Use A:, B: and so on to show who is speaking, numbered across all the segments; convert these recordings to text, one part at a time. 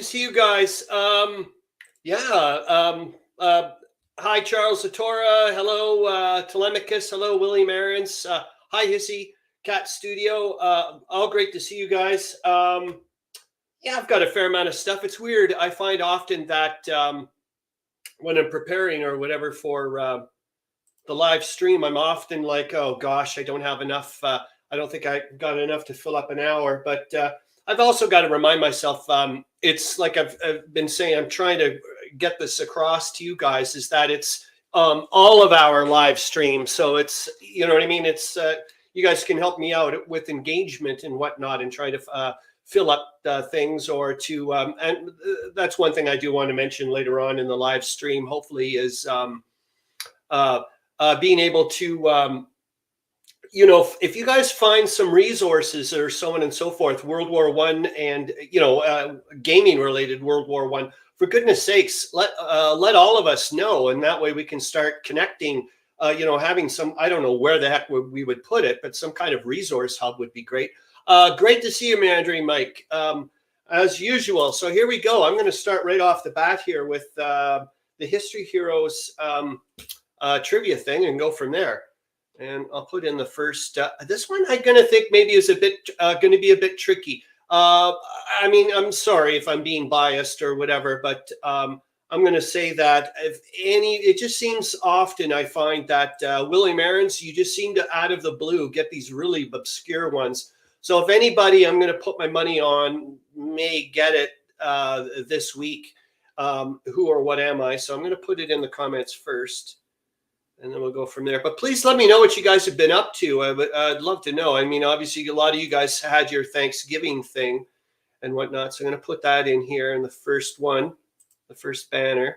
A: to see you guys. Hi, Charles Latora. Hello, Telemachus. Hello, William Arends. Hi, Hissy Cat Studio. All great to see you guys. Yeah, I've got a fair amount of stuff. It's weird. I find often that when I'm preparing or whatever for the live stream, I'm often like, oh gosh, I don't have enough. I don't think I got enough to fill up an hour. But I've also got to remind myself, it's like I've been saying, I'm trying to get this across to you guys, is that it's all of our live streams. So it's, you know what I mean? It's, you guys can help me out with engagement and whatnot and try to fill up things or to, and that's one thing I do want to mention later on in the live stream, hopefully, is being able to, you know, if you guys find some resources or so on and so forth, World War I and, you know, gaming related World War I, for goodness sakes, let all of us know. And that way we can start connecting, you know, having some, I don't know where the heck we would put it, but some kind of resource hub would be great. Great to see you, Meandering Mike, as usual. So here we go. I'm going to start right off the bat here with the History Heroes trivia thing and go from there. And I'll put in the first, this one I'm going to think maybe is a bit, going to be a bit tricky. I mean, I'm sorry if I'm being biased or whatever, but I'm going to say that if any, it just seems often I find that William Arends, you just seem to, out of the blue, get these really obscure ones. So if anybody I'm going to put my money on may get it this week, who or what am I? So I'm going to put it in the comments first. And then we'll go from there. But please let me know what you guys have been up to. I'd love to know. I mean, obviously, a lot of you guys had your Thanksgiving thing and whatnot. So I'm going to put that in here in the first one, the first banner.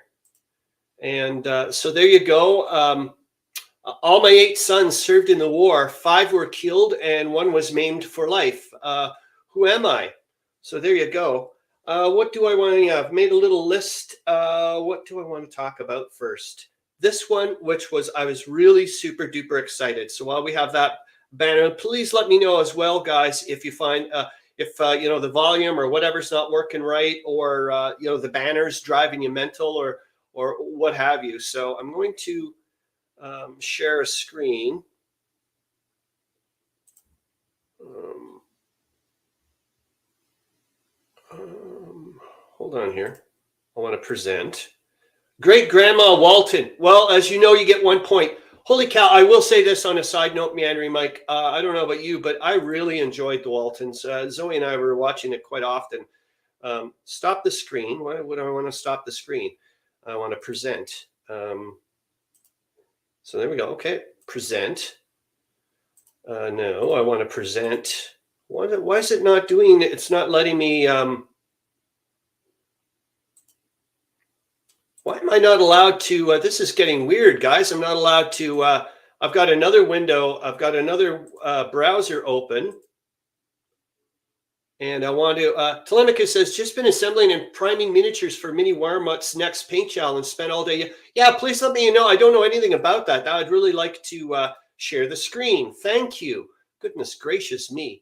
A: And so there you go. All my 8 sons served in the war. 5 were killed and 1 was maimed for life. Who am I? So there you go. What do I want to have? Made a little list. What do I want to talk about first? This one, which was, I was really super duper excited. So while we have that banner, please let me know as well, guys, if you find, you know, the volume or whatever's not working right, or, you know, the banner's driving you mental or what have you. So I'm going to share a screen. Hold on here. I want to present. Great Grandma Walton. Well, as you know, you get 1 point. Holy cow. I will say this on a side note, Meandering Mike. I don't know about you, but I really enjoyed the Waltons. Zoe and I were watching it quite often. Stop the screen. Why would I want to stop the screen? I want to present. So there we go. Okay. Present. No, I want to present. Why is it not doing it? It's not letting me... Why am I not allowed to, this is getting weird, guys. I'm not allowed to, I've got another window. I've got another browser open. And I want to, Telemachus says, just been assembling and priming miniatures for Mini Warmutt's next paint challenge. Spent all day. Yeah, please let me know. I don't know anything about that. I'd really like to share the screen. Thank you. Goodness gracious me.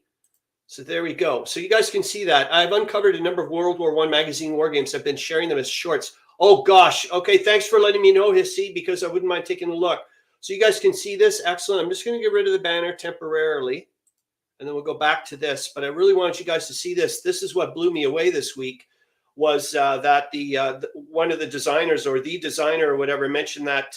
A: So there we go. So you guys can see that. I've uncovered a number of World War I magazine war games. I've been sharing them as shorts. Oh, gosh. Okay, thanks for letting me know, Hissy, because I wouldn't mind taking a look. So you guys can see this. Excellent. I'm just going to get rid of the banner temporarily, and then we'll go back to this. But I really want you guys to see this. This is what blew me away this week, was that one of the designers, or the designer or whatever, mentioned that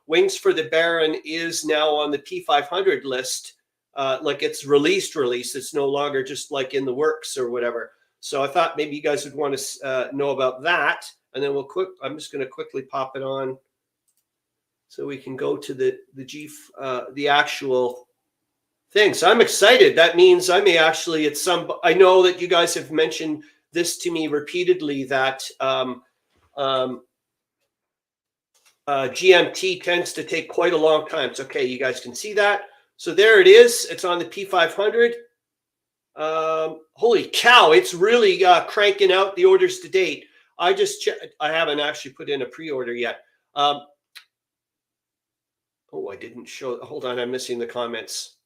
A: Wings for the Baron is now on the P500 list. Like it's released. It's no longer just like in the works or whatever. So I thought maybe you guys would want to know about that. And then I'm just going to quickly pop it on so we can go to the actual thing. So I'm excited. That means I may actually I know that you guys have mentioned this to me repeatedly, that GMT tends to take quite a long time. It's okay. You guys can see that. So there it is. It's on the P500. Holy cow. It's really cranking out the orders to date. I just checked. I haven't actually put in a pre-order yet. Oh, I didn't show. Hold on. I'm missing the comments.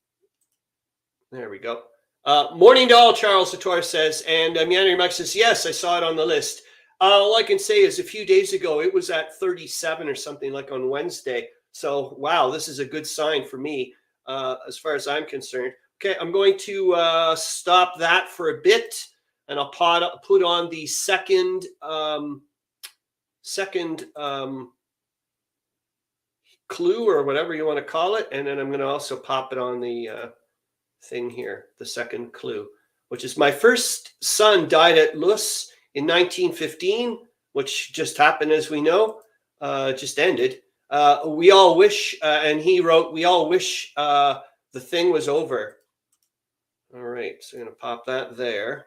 A: There we go. Morning to all, Charles Latora says, and Meandering Mike says, yes, I saw it on the list. All I can say is a few days ago, it was at 37 or something like on Wednesday. So, wow, this is a good sign for me as far as I'm concerned. Okay, I'm going to stop that for a bit, and I'll put on the second clue or whatever you want to call it, and then I'm going to also pop it on the thing here, the second clue, which is my first son died at Lus in 1915, which just happened, as we know, just ended. We all wish, and he wrote, we all wish the thing was over. All right, so I'm going to pop that there.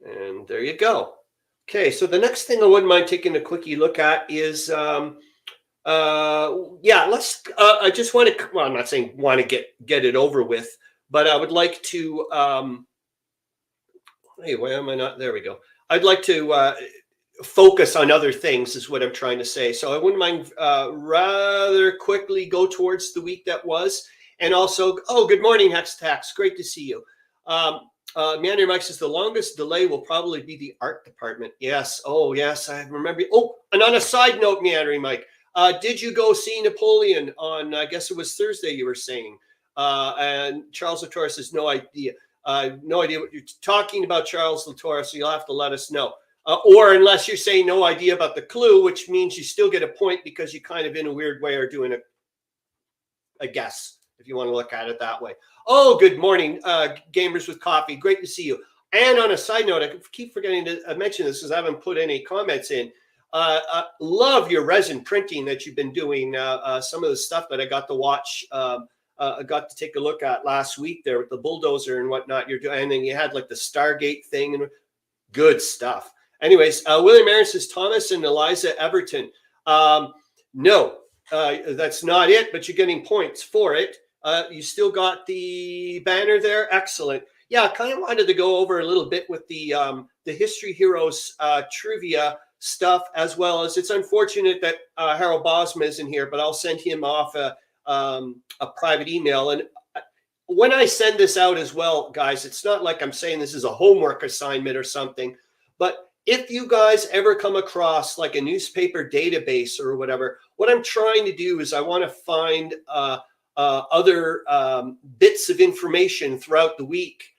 A: And there you go. Okay, so the next thing I wouldn't mind taking a quickie look at is, I just want to, well, I'm not saying want to get it over with, but I would like to, hey, why am I not, there we go. I'd like to focus on other things is what I'm trying to say. So I wouldn't mind rather quickly go towards the week that was. And also, oh, good morning, Hex Tax. Great to see you. Meandering Mike says the longest delay will probably be the art department. Yes. Oh, yes. I remember. Oh, and on a side note, Meandering Mike, did you go see Napoleon on, I guess it was Thursday, you were saying? And Charles Latora says, no idea. No idea what you're talking about, Charles Latora, so you'll have to let us know. Or unless you're saying no idea about the clue, which means you still get a point because you kind of in a weird way are doing a guess, if you want to look at it that way. Oh, good morning, Gamers with Coffee. Great to see you. And on a side note, I keep forgetting to mention this because I haven't put any comments in. Love your resin printing that you've been doing. Some of the stuff that I got to watch, I got to take a look at last week there with the bulldozer and whatnot you're doing. And then you had like the Stargate thing and good stuff. Anyways, William Arends says Thomas and Eliza Everton. No, that's not it, but you're getting points for it. You still got the banner there. Excellent. Yeah, I kind of wanted to go over a little bit with the History Heroes trivia stuff, as well as it's unfortunate that Harro Bosma isn't here, but I'll send him off a private email. And when I send this out as well, guys, it's not like I'm saying this is a homework assignment or something, but if you guys ever come across like a newspaper database or whatever, what I'm trying to do is I want to find other bits of information throughout the week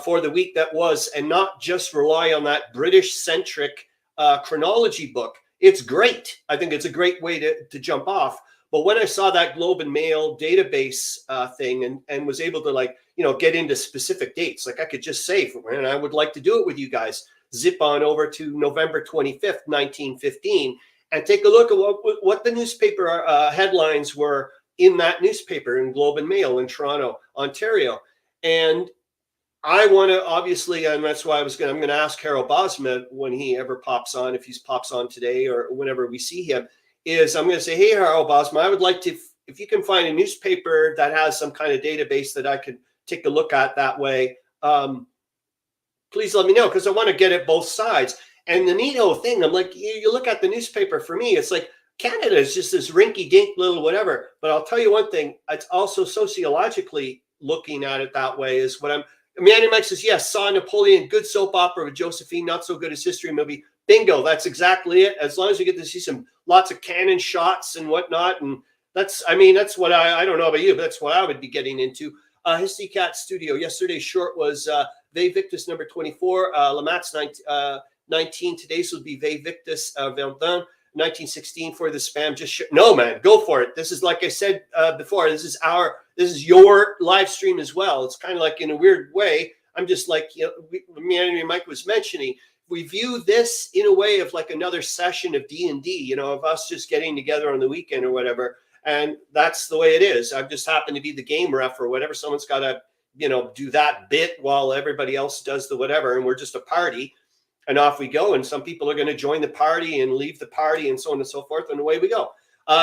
A: for the week that was, and not just rely on that British-centric chronology book. It's great. I think it's a great way to jump off. But when I saw that Globe and Mail database thing and was able to get into specific dates, like I could just say, and I would like to do it with you guys, zip on over to November 25th, 1915, and take a look at what the newspaper headlines were in that newspaper in Globe and Mail in Toronto, Ontario. And I want to obviously, and that's why I'm going to ask Harro Bosma when he ever pops on, if he pops on today or whenever we see him, is I'm going to say, hey, Harro Bosma, I would like to, if you can find a newspaper that has some kind of database that I could take a look at that way, please let me know, because I want to get at both sides. And the neato thing, I'm like, you look at the newspaper, for me, it's like Canada is just this rinky-dink little whatever. But I'll tell you one thing, it's also sociologically looking at it that way is what I'm, Meandering Mike says, yes, saw Napoleon, good soap opera with Josephine, not so good as history movie. Bingo, that's exactly it. As long as you get to see lots of cannon shots and whatnot. And that's what I don't know about you, but that's what I would be getting into. History Cat Studio, yesterday's short was Ve Victus number 24, Lamat's 19. Today's will be Ve Victus Verdun, 1916 for the spam. No, man, go for it. This is, like I said before, this is your live stream as well. It's kind of like, in a weird way, I'm just like, Mike was mentioning, we view this in a way of like another session of D&D, of us just getting together on the weekend or whatever. And that's the way it is. I've just happened to be the game ref or whatever. Someone's got to, do that bit while everybody else does the whatever. And we're just a party and off we go. And some people are going to join the party and leave the party and so on and so forth. And away we go.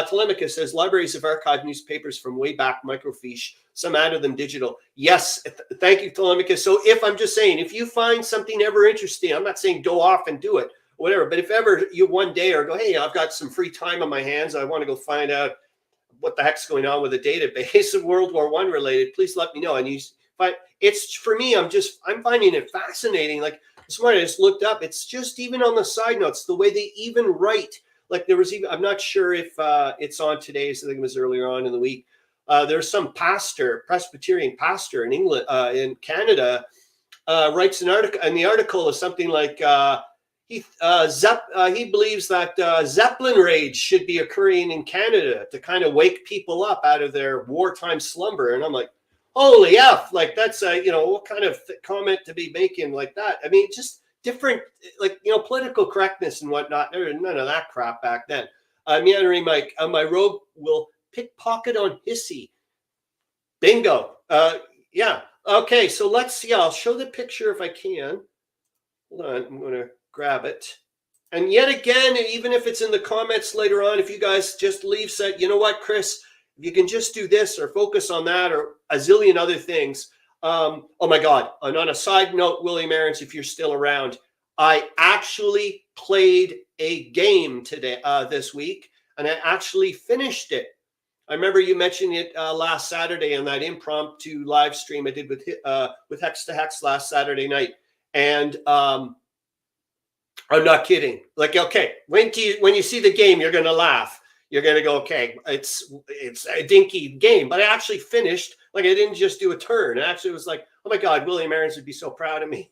A: Telemachus says libraries have archived newspapers from way back, microfiche, some added them digital. Yes. Thank you, Telemachus. So if you find something ever interesting, I'm not saying go off and do it, whatever, but if ever you one day or go, hey, I've got some free time on my hands, I want to go find out what the heck's going on with a database of World War I related, please let me know. And you But it's, for me, I'm finding it fascinating. Like this morning I just looked up, it's just even on the side notes, the way they even write. Like there was even, I'm not sure if it's on today's, I think it was earlier on in the week. There's some pastor, Presbyterian pastor in England, in Canada, writes an article, and the article is something like he believes that Zeppelin raids should be occurring in Canada to kind of wake people up out of their wartime slumber. And I'm like, holy F, like that's what kind of comment to be making like that? I mean, just different, like, political correctness and whatnot. There was none of that crap back then. Meandering Mike, my rogue will pickpocket on Hissy. Bingo. Yeah. Okay, so let's see. I'll show the picture if I can. Hold on, I'm going to grab it. And yet again, even if it's in the comments later on, if you guys just leave, said, you know what, Chris, if you can just do this or focus on that or a zillion other things. Oh my God. And on a side note, William Arends, if you're still around, I actually played a game today, this week, and I actually finished it. I remember you mentioned it last Saturday on that impromptu live stream I did with Hex to Hex last Saturday night. And I'm not kidding. Like, okay, when you see the game, you're going to laugh. You're going to go, okay, it's a dinky game. But I actually finished. Like, I didn't just do a turn. I actually was like, oh my God, William Arends would be so proud of me.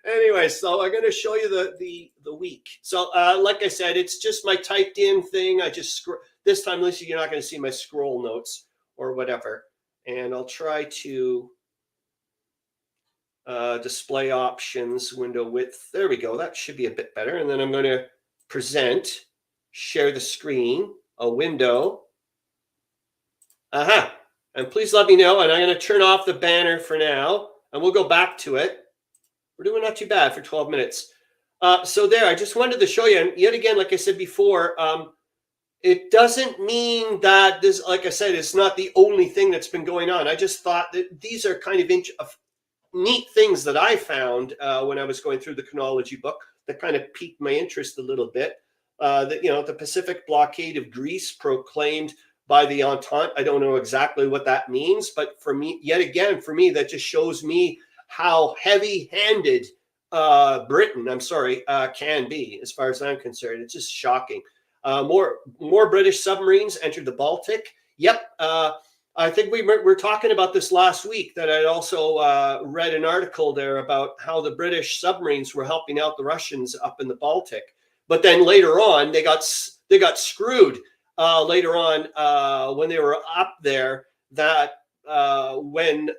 A: Anyway, so I'm going to show you the week. So like I said, it's just my typed in thing. I just this time, Lisa, you're not going to see my scroll notes or whatever. And I'll try to display options, window width. There we go. That should be a bit better. And then I'm going to present, share the screen, a window. Aha. And please let me know. And I'm going to turn off the banner for now. And we'll go back to it. We're doing not too bad for 12 minutes. So there, I just wanted to show you. And yet again, like I said before, it doesn't mean that this, like I said, it's not the only thing that's been going on. I just thought that these are kind of neat things that I found when I was going through the chronology book that kind of piqued my interest a little bit. The Pacific blockade of Greece proclaimed by the Entente. I don't know exactly what that means, but for me, yet again, that just shows me how heavy-handed Britain, can be, as far as I'm concerned. It's just shocking. More British submarines entered the Baltic. Yep. I think we were talking about this last week, that I'd also read an article there about how the British submarines were helping out the Russians up in the Baltic. But then later on, they got screwed later on when they were up there, that when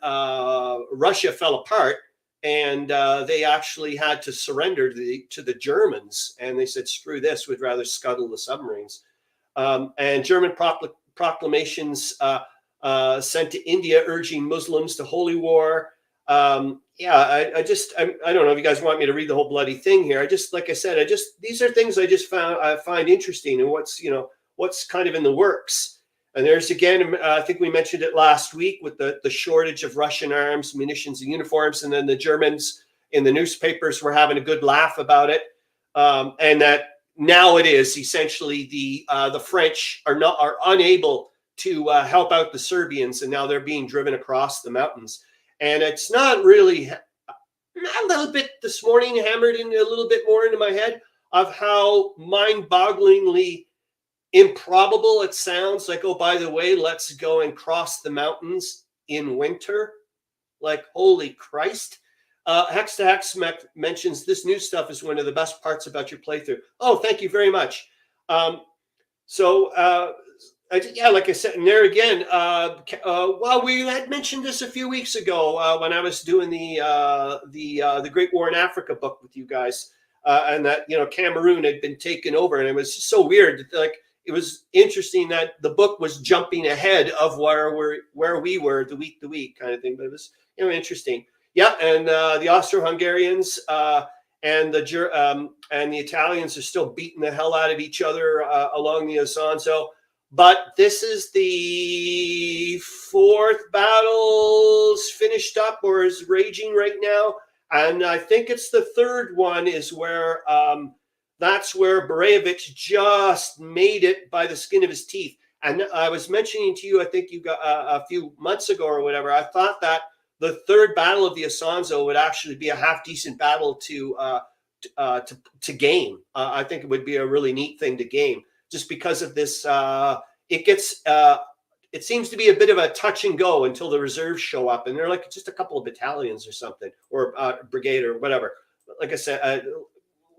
A: Russia fell apart, and they actually had to surrender to the Germans. And they said, screw this, we'd rather scuttle the submarines. And German proclamations sent to India urging Muslims to holy war. I don't know if you guys want me to read the whole bloody thing here. Like I said, these are things I find interesting, and what's kind of in the works. And there's again, I think we mentioned it last week with the shortage of Russian arms, munitions, and uniforms, and then the Germans in the newspapers were having a good laugh about it, and that now it is essentially the French are unable to help out the Serbians, and now they're being driven across the mountains. And it's not really a little bit this morning hammered in a little bit more into my head of how mind-bogglingly improbable it sounds. Like, oh, by the way, let's go and cross the mountains in winter. Like, holy Christ. Hex to Hex mentions this new stuff is one of the best parts about your playthrough. Oh, thank you very much. Like I said, and there again, we had mentioned this a few weeks ago when I was doing the Great War in Africa book with you guys, and that Cameroon had been taken over, and it was just so weird. Like, it was interesting that the book was jumping ahead of where we were the week to week kind of thing, but it was interesting. Yeah, and the Austro-Hungarians and the Italians are still beating the hell out of each other along the Isonzo. But this is the fourth battle's finished up or is raging right now. And I think it's the third one is where that's where Barajevic just made it by the skin of his teeth. And I was mentioning to you, I think you got a few months ago or whatever, I thought that the third battle of the Asanzo would actually be a half decent battle to game. I think it would be a really neat thing to game, just because of this. It seems to be a bit of a touch and go until the reserves show up, and they're like just a couple of battalions or something, or brigade or whatever. Like I said, a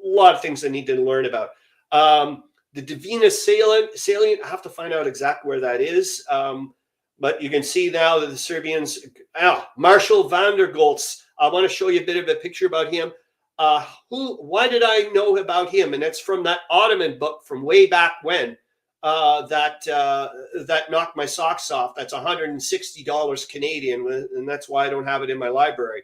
A: lot of things I need to learn about. The Divina salient, I have to find out exactly where that is. But you can see now that the Serbians, Marshal van der Goltz, I want to show you a bit of a picture about him. Why did I know about him? And that's from that Ottoman book from way back when, that knocked my socks off. That's $160 Canadian, and that's why I don't have it in my library.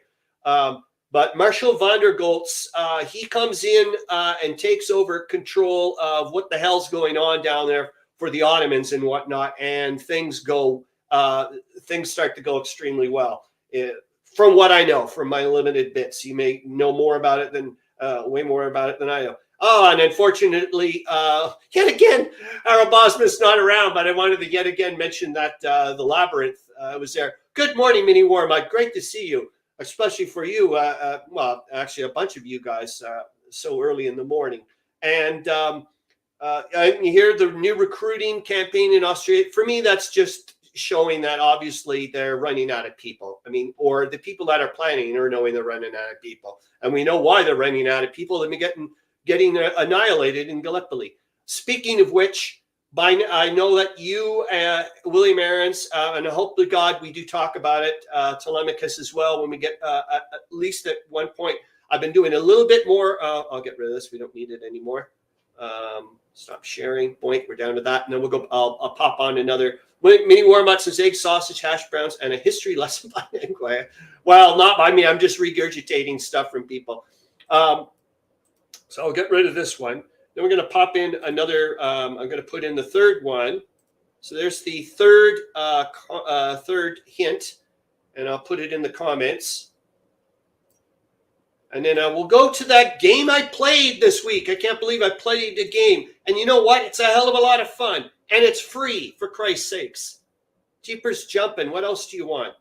A: But Marshal van der Goltz, he comes in and takes over control of what the hell's going on down there for the Ottomans and whatnot, and things start to go extremely well. From what I know, from my limited bits, you may know more about it than way more about it than I know. Oh, and unfortunately, yet again, Bosma is not around, but I wanted to yet again mention that the Labyrinth was there. Good morning, Mini War Mike. Great to see you, especially for you. Well, actually, a bunch of you guys so early in the morning. And you hear the new recruiting campaign in Australia. For me, that's just showing that obviously they're running out of people. I mean, or the people that are planning are knowing they're running out of people. And we know why they're running out of people. They've been getting annihilated in Gallipoli. Speaking of which, I know that you, William Arends, and I hope to God we do talk about it, Telemachus as well, when we get at least at one point. I've been doing a little bit more. I'll get rid of this. We don't need it anymore. Stop sharing. Boink, we're down to that. And then we'll go. I'll pop on another mini war muttons, eggs, sausage, hash browns, and a history lesson by Inquire. Well, not by me. I'm just regurgitating stuff from people. So I'll get rid of this one. Then we're going to pop in another. I'm going to put in the third one. So there's the third hint, and I'll put it in the comments. And then we'll go to that game I played this week. I can't believe I played a game. And you know what? It's a hell of a lot of fun. And it's free, for Christ's sakes. Jeepers jumping. What else do you want?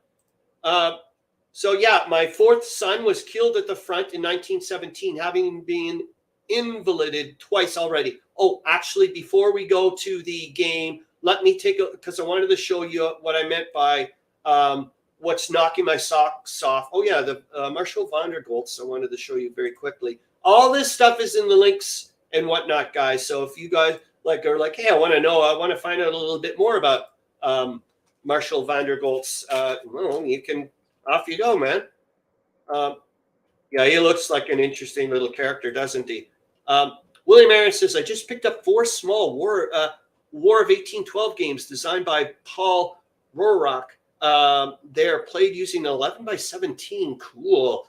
A: So, yeah, my fourth son was killed at the front in 1917, having been invalided twice already. Oh, actually, before we go to the game, let me take a, because I wanted to show you what I meant by what's knocking my socks off. Oh, yeah, the Marshal van der Goltz, I wanted to show you very quickly. All this stuff is in the links and whatnot, guys. So if you guys are like, hey, I want to find out a little bit more about Marshal van der Goltz, well, you can, off you go, man. Yeah, he looks like an interesting little character, doesn't he? William Arends says, I just picked up 4 small War of 1812 games designed by Paul Rohrack. They're played using 11x17. Cool.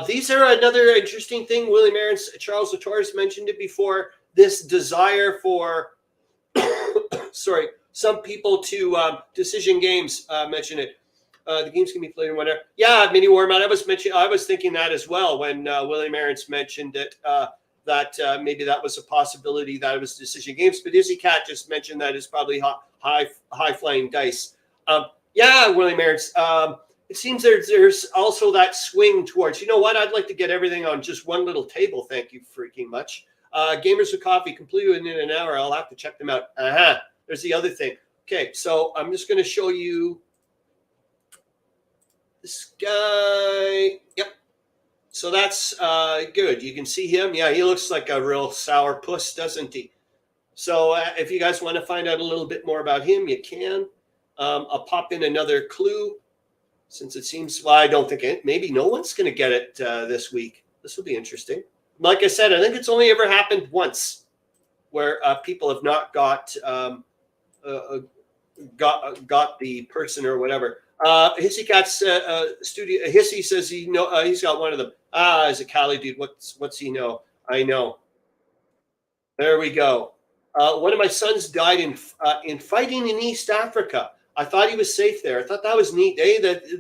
A: These are another interesting thing. William Arends, Charles Latour's mentioned it before. This desire for, sorry, some people to decision games mention it. The games can be played in whatever. Yeah, Mini Warmat. I was thinking that as well when William Arends mentioned it. That maybe that was a possibility that it was decision games. But Izzy Cat just mentioned that it's probably high flying dice. Yeah, William Arends. It seems there's also that swing towards, you know what? I'd like to get everything on just one little table. Thank you freaking much. Gamers with Coffee completed in an hour. I'll have to check them out. There's the other thing. Okay, so I'm just going to show you this guy. Yep. So that's good. You can see him. Yeah, he looks like a real sour puss, doesn't he? So if you guys want to find out a little bit more about him, you can. I'll pop in another clue since it seems, well, I don't think maybe no one's going to get it this week. This will be interesting. Like I said, I think it's only ever happened once where people have not got the person or whatever. Hissy Cat's studio. Hissy says he's got one of them. Is a Cali dude. What's he know? I know. There we go. One of my sons died in fighting in East Africa. I thought he was safe there. I thought that was neat.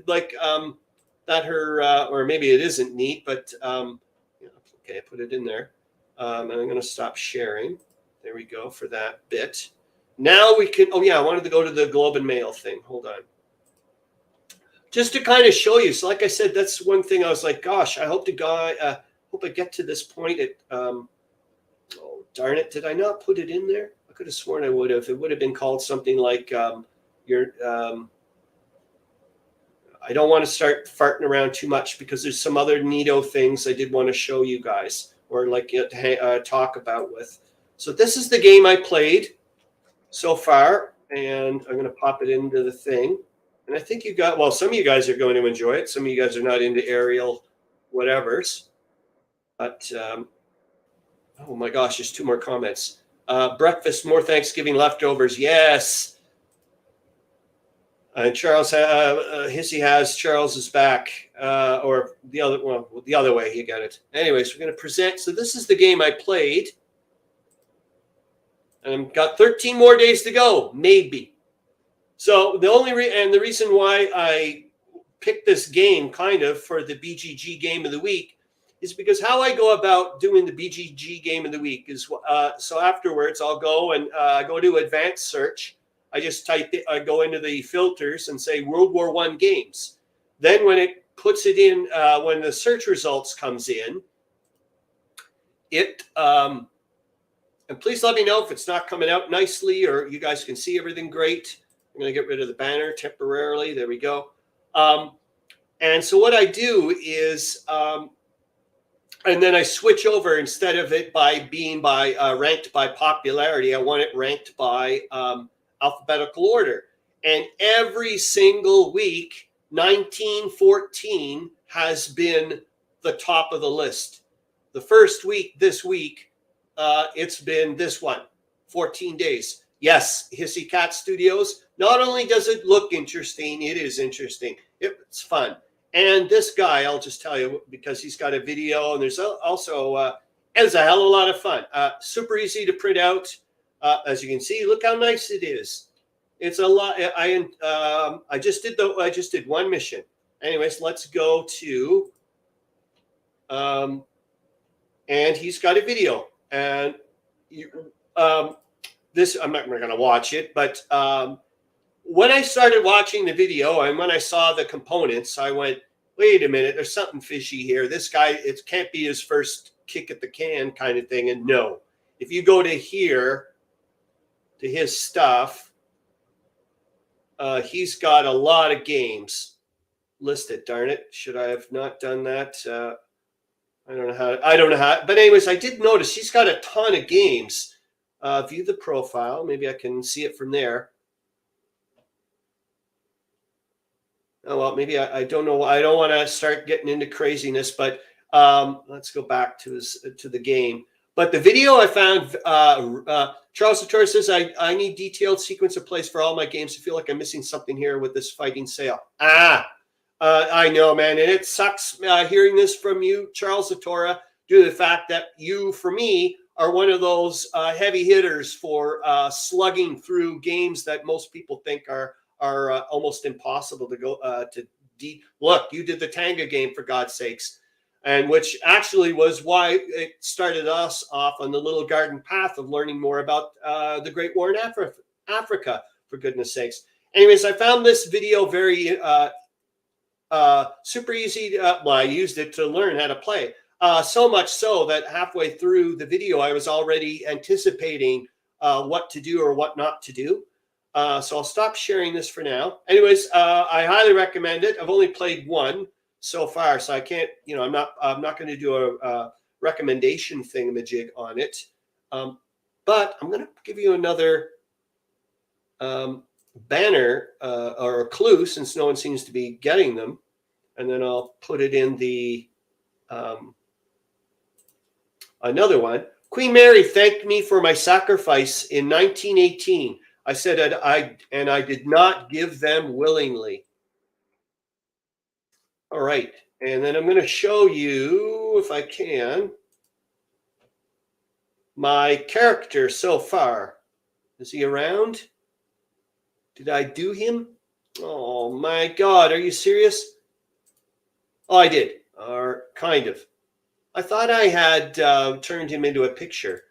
A: That her or maybe it isn't neat, but okay, I put it in there. And I'm going to stop sharing. There we go for that bit. now we can, oh yeah, I wanted to go to the Globe and Mail thing. Hold on. Just to kind of show you. So like I said, that's one thing I was like, gosh, I hope I get to this point at, oh, darn it. Did I not put it in there? I could have sworn I would have. It would have been called something like I don't want to start farting around too much because there's some other neato things I did want to show you guys or like talk about with. So this is the game I played so far, and I'm going to pop it into the thing. And I think some of you guys are going to enjoy it. Some of you guys are not into aerial whatevers. But, oh my gosh, there's 2 more comments. Breakfast, more Thanksgiving leftovers. Yes. And Charles, Hissy has Charles is back, or the other way. You got it. Anyways, we're going to present. So this is the game I played, and I've got 13 more days to go, maybe. So the reason why I picked this game kind of for the BGG Game of the Week is because how I go about doing the BGG Game of the Week is so afterwards I'll go and go to advanced search. I just type it, I go into the filters and say World War I games. Then when it puts it in, when the search results comes in, it, and please let me know if it's not coming out nicely or you guys can see everything great. I'm going to get rid of the banner temporarily. There we go. And so what I do is, and then I switch over instead of it being ranked by popularity. I want it ranked by alphabetical order. And every single week, 1914 has been the top of the list. The first week, this week, it's been this one, 14 days. Yes, Hissy Cat Studios. Not only does it look interesting, it is interesting. It's fun. And this guy, I'll just tell you, because he's got a video, and there's also, it's a hell of a lot of fun. Super easy to print out. As you can see, look how nice it is. It's a lot. I just did one mission. Anyways, let's go to, and he's got a video. And this, I'm not going to watch it, but when I started watching the video and when I saw the components, I went, wait a minute, there's something fishy here. This guy, it can't be his first kick at the can kind of thing. And no, if you go to here, to his stuff, he's got a lot of games listed. Darn it. Should I have not done that? I don't know how, but anyways, I did notice he's got a ton of games. View the profile. Maybe I can see it from there. Oh, well, maybe I don't know. I don't want to start getting into craziness, but let's go back to the game. But the video I found, Charles Latora says, I need detailed sequence of plays for all my games. I feel like I'm missing something here with this fighting sale. I know, man. And it sucks hearing this from you, Charles Latora, due to the fact that you, for me, are one of those heavy hitters for slugging through games that most people think are almost impossible to go look. You did the Tanga game, for God's sakes, and which actually was why it started us off on the little garden path of learning more about the Great War in Africa, for goodness sakes. Anyways, I found this video very super easy. Well, I used it to learn how to play. So much so that halfway through the video, I was already anticipating what to do or what not to do. So I'll stop sharing this for now. Anyways, I highly recommend it. I've only played one so far, so I can't, I'm not going to do a recommendation thingamajig on it. But I'm going to give you another banner or a clue, since no one seems to be getting them. And then I'll put it in the another one. Queen Mary thanked me for my sacrifice in 1918. I said that I did not give them willingly. All right. And then I'm going to show you, if I can, my character so far. Is he around? Did I do him? Oh my God. Are you serious? Oh, I did. Or kind of. I thought I had turned him into a picture.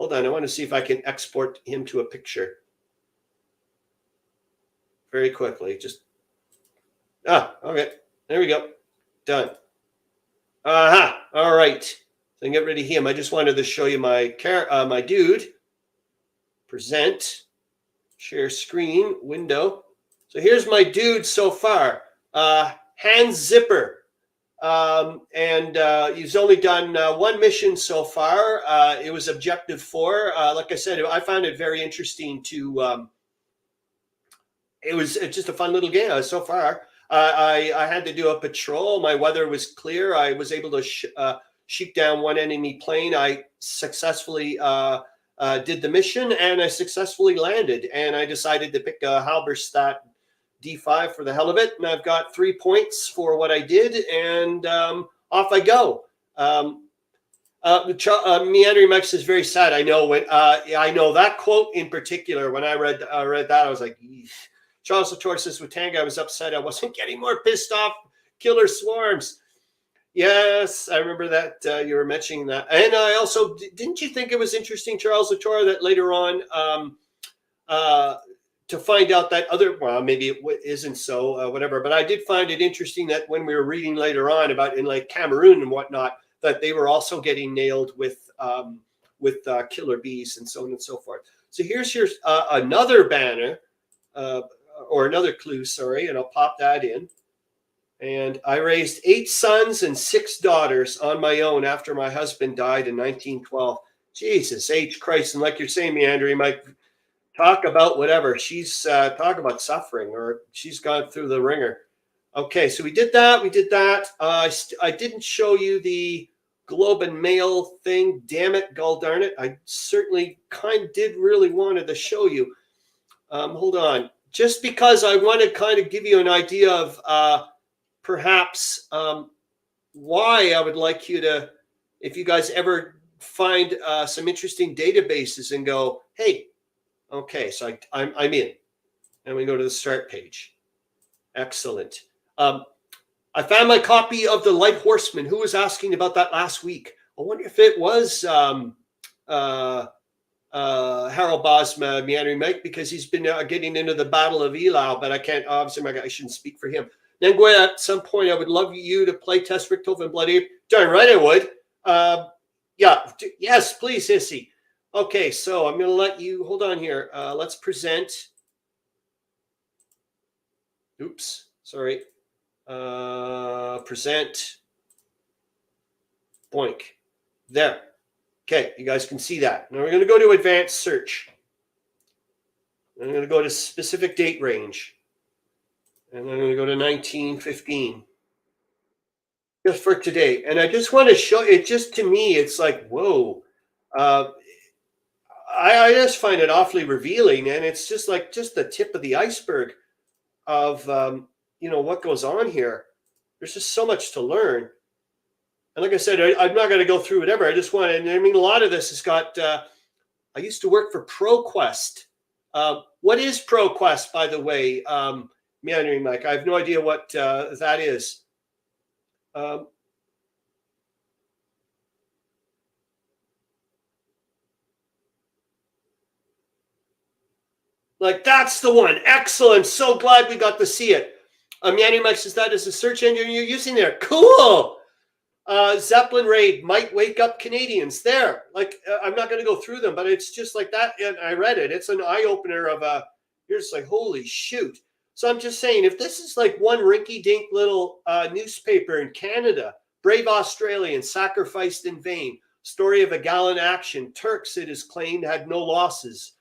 A: Hold on, I want to see if I can export him to a picture very quickly. Just okay, there we go, done. Aha, all right. So get rid of him. I just wanted to show you my my dude. Present, share screen, window. So here's my dude so far. Hans Zipper. And he's only done one mission so far. It was objective 4. Like I said, I found it very interesting to, it was just a fun little game so far. I had to do a patrol. My weather was clear. I was able to shoot down one enemy plane. I successfully did the mission, and I successfully landed. And I decided to pick a Halberstadt D5 for the hell of it, and I've got 3 points for what I did, and off I go. Meandering Mike is very sad. I know when I know that quote in particular. When I read that, I was like, eesh. Charles Latora says, with Tanga, I was upset. I wasn't getting more pissed off. Killer swarms. Yes, I remember that you were mentioning that. And I also, didn't you think it was interesting, Charles Latora, that later on to find out that well, maybe it isn't so, whatever. But I did find it interesting that when we were reading later on about in like Cameroon and whatnot, that they were also getting nailed with killer bees and so on and so forth. So here's your another banner, or another clue, sorry, and I'll pop that in. And I raised 8 sons and 6 daughters on my own after my husband died in 1912. Jesus H. Christ. And like you're saying, Meandering, Mike, talk about whatever. She's talk about suffering, or she's gone through the ringer. Okay, so we did that. I didn't show you the Globe and Mail thing. Damn it, gall darn it. I certainly did really wanted to show you. Hold on. Just because I want to kind of give you an idea of perhaps why I would like you to, if you guys ever find some interesting databases and go, hey, okay, so I'm in. And we go to the start page. Excellent. I found my copy of The Light Horseman. Who was asking about that last week? I wonder if it was Harro Bosma, Meandering Mike, because he's been getting into the Battle of Eylau, but I can't, obviously, I shouldn't speak for him. Then, Gwen, at some point, I would love you to play test Richthofen and Bloody Ape. Darn right I would. Yeah, yes, please, Hissy. Okay, so I'm going to let you, hold on here. Let's present. Oops, sorry. Present. Boink. There. Okay, you guys can see that. Now we're going to go to advanced search. I'm going to go to specific date range. And I'm going to go to 1915. Just for today. And I just want to show it, just to me, it's like, whoa. I just find it awfully revealing, and it's just like just the tip of the iceberg of what goes on here. There's just so much to learn. And like I said, I'm not going to go through whatever. I just want to, I mean, a lot of this has got, I used to work for ProQuest. What is ProQuest, by the way, Meandering Mike? I have no idea what that is. Like, that's the one. Excellent. So glad we got to see it. Meandering Mike says that is a search engine you're using there. Cool. Zeppelin raid might wake up Canadians there. Like, I'm not going to go through them, but it's just like that. And I read it. It's an eye opener of you're just like, holy shoot. So I'm just saying, if this is like one rinky dink little newspaper in Canada, brave Australians sacrificed in vain, story of a gallant action, Turks, it is claimed, had no losses.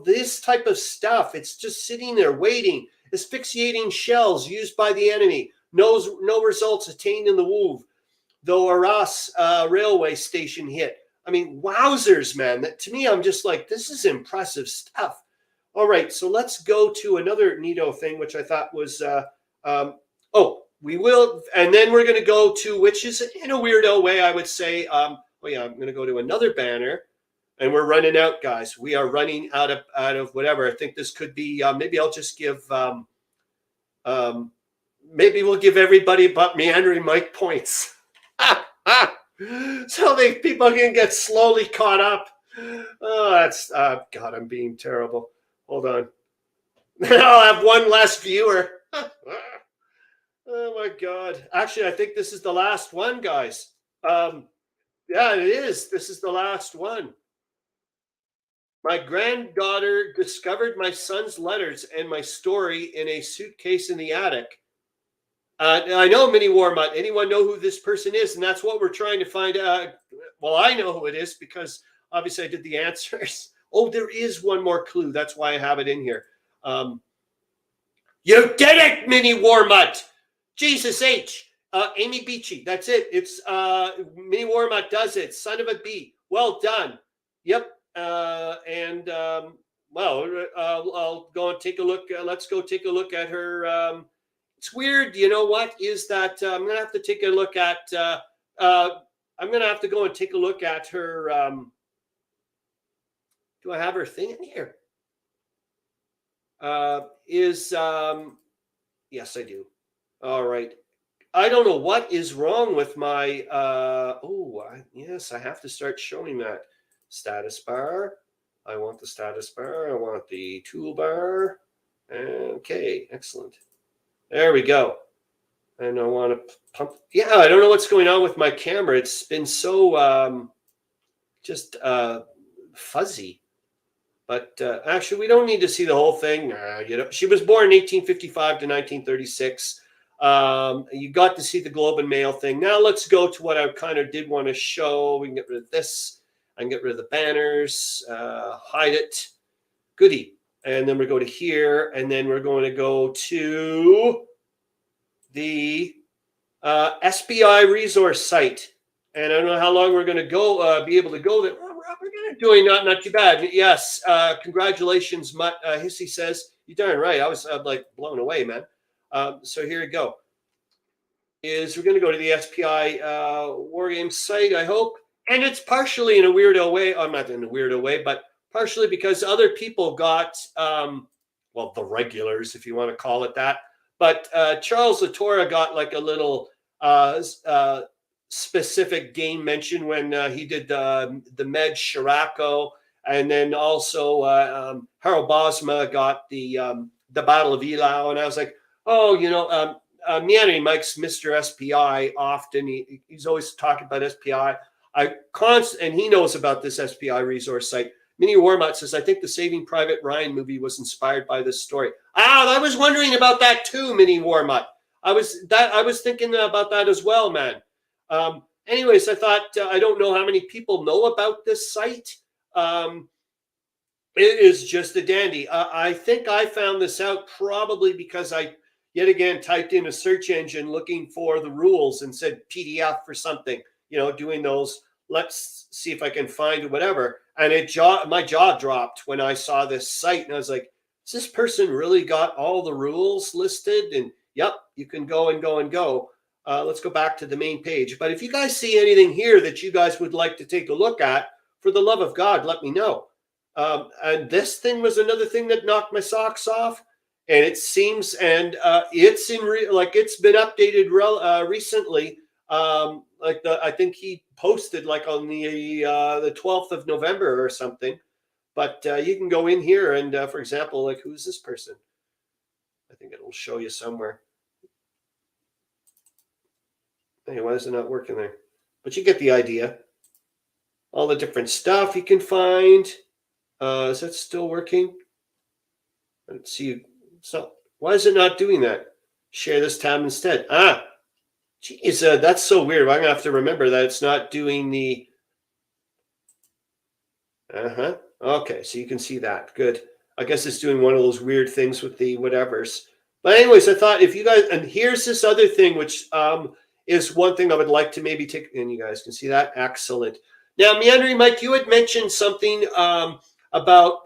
A: This type of stuff, it's just sitting there waiting, asphyxiating shells used by the enemy. No results attained in the Woov, though Arras railway station hit. I mean, wowzers, man. To me, I'm just like, this is impressive stuff. All right, so let's go to another neato thing, which I thought was, we will, and then we're going to go to, which is in a weirdo way, I would say, I'm going to go to another banner, and we're running out, guys. We are running out of whatever. I think this could be, maybe I'll just give, maybe we'll give everybody but Meandering Mike points. So people can get slowly caught up. Oh, that's God, I'm being terrible. Hold on. I'll have one less viewer. Oh my God. Actually, I think this is the last one, guys. Yeah, it is. This is the last one. My granddaughter discovered my son's letters and my story in a suitcase in the attic. I know, Mini Warmut. Anyone know who this person is? And that's what we're trying to find out. Well, I know who it is because obviously I did the answers. Oh, there is one more clue. That's why I have it in here. You did it, Mini Warmut. Jesus H. Amy Beachy. That's it. It's Mini Warmut does it. Son of a bee. Well done. Yep. Well, I'll go and take a look. Let's go take a look at her. It's weird. You know what is that? I'm going to have to take a look at. I'm going to have to go and take a look at her. Do I have her thing in here? Yes, I do. All right. I don't know what is wrong with my. Yes, I have to start showing that status bar. I want the status bar. I want the toolbar. Okay, excellent. There we go. And I want to pump. Yeah, I don't know what's going on with my camera. It's been so just fuzzy. But actually, we don't need to see the whole thing. She was born in 1855 to 1936. You got to see the Globe and Mail thing. Now let's go to what I kind of did want to show. We can get rid of this. I can get rid of the banners. Hide it. Goody. And then we go to here, and then we're going to go to the SBI resource site. And I don't know how long we're going to go, be able to go there. We're doing not too bad. Yes, congratulations, Mutt. Hissy says, you're darn right. I was like blown away, man. So here we go. We're going to go to the SPI Wargame site, I hope. And it's partially in a weirdo way. I'm not in a weirdo way, but partially because other people got, well, the regulars, if you want to call it that. But Charles Latora got like a little specific game mention when he did the Med Shirako, and then also Harro Bosma got the Battle of Eylau, and I was like, oh, Meandering Mike's Mr. SPI often. He's always talking about SPI. And he knows about this SPI resource site. Mini Warmut says, I think the Saving Private Ryan movie was inspired by this story. I was wondering about that too, Mini Warmut. I was thinking about that as well, man. Anyways, I thought, I don't know how many people know about this site. It is just a dandy. I think I found this out probably because I, yet again, typed in a search engine looking for the rules and said PDF or something, doing those. Let's see if I can find whatever. And my jaw dropped when I saw this site. And I was like, has this person really got all the rules listed? And yep, you can go and go and go. Let's go back to the main page. But if you guys see anything here that you guys would like to take a look at, for the love of God, let me know. And this thing was another thing that knocked my socks off. And it seems, and it's it's been updated recently. I think he posted like on the 12th of November or something. But you can go in here and, for example, like, who's this person? I think it will show you somewhere. Hey, why is it not working there? But you get the idea. All the different stuff you can find. Is that still working? Let's see. So why is it not doing that? Share this tab instead. Geez, that's so weird. I'm going to have to remember that it's not doing the... Okay, so you can see that. Good. I guess it's doing one of those weird things with the whatevers. But anyways, I thought if you guys... And here's this other thing, which is one thing I would like to maybe take... And you guys can see that. Excellent. Now, Meandering Mike, you had mentioned something about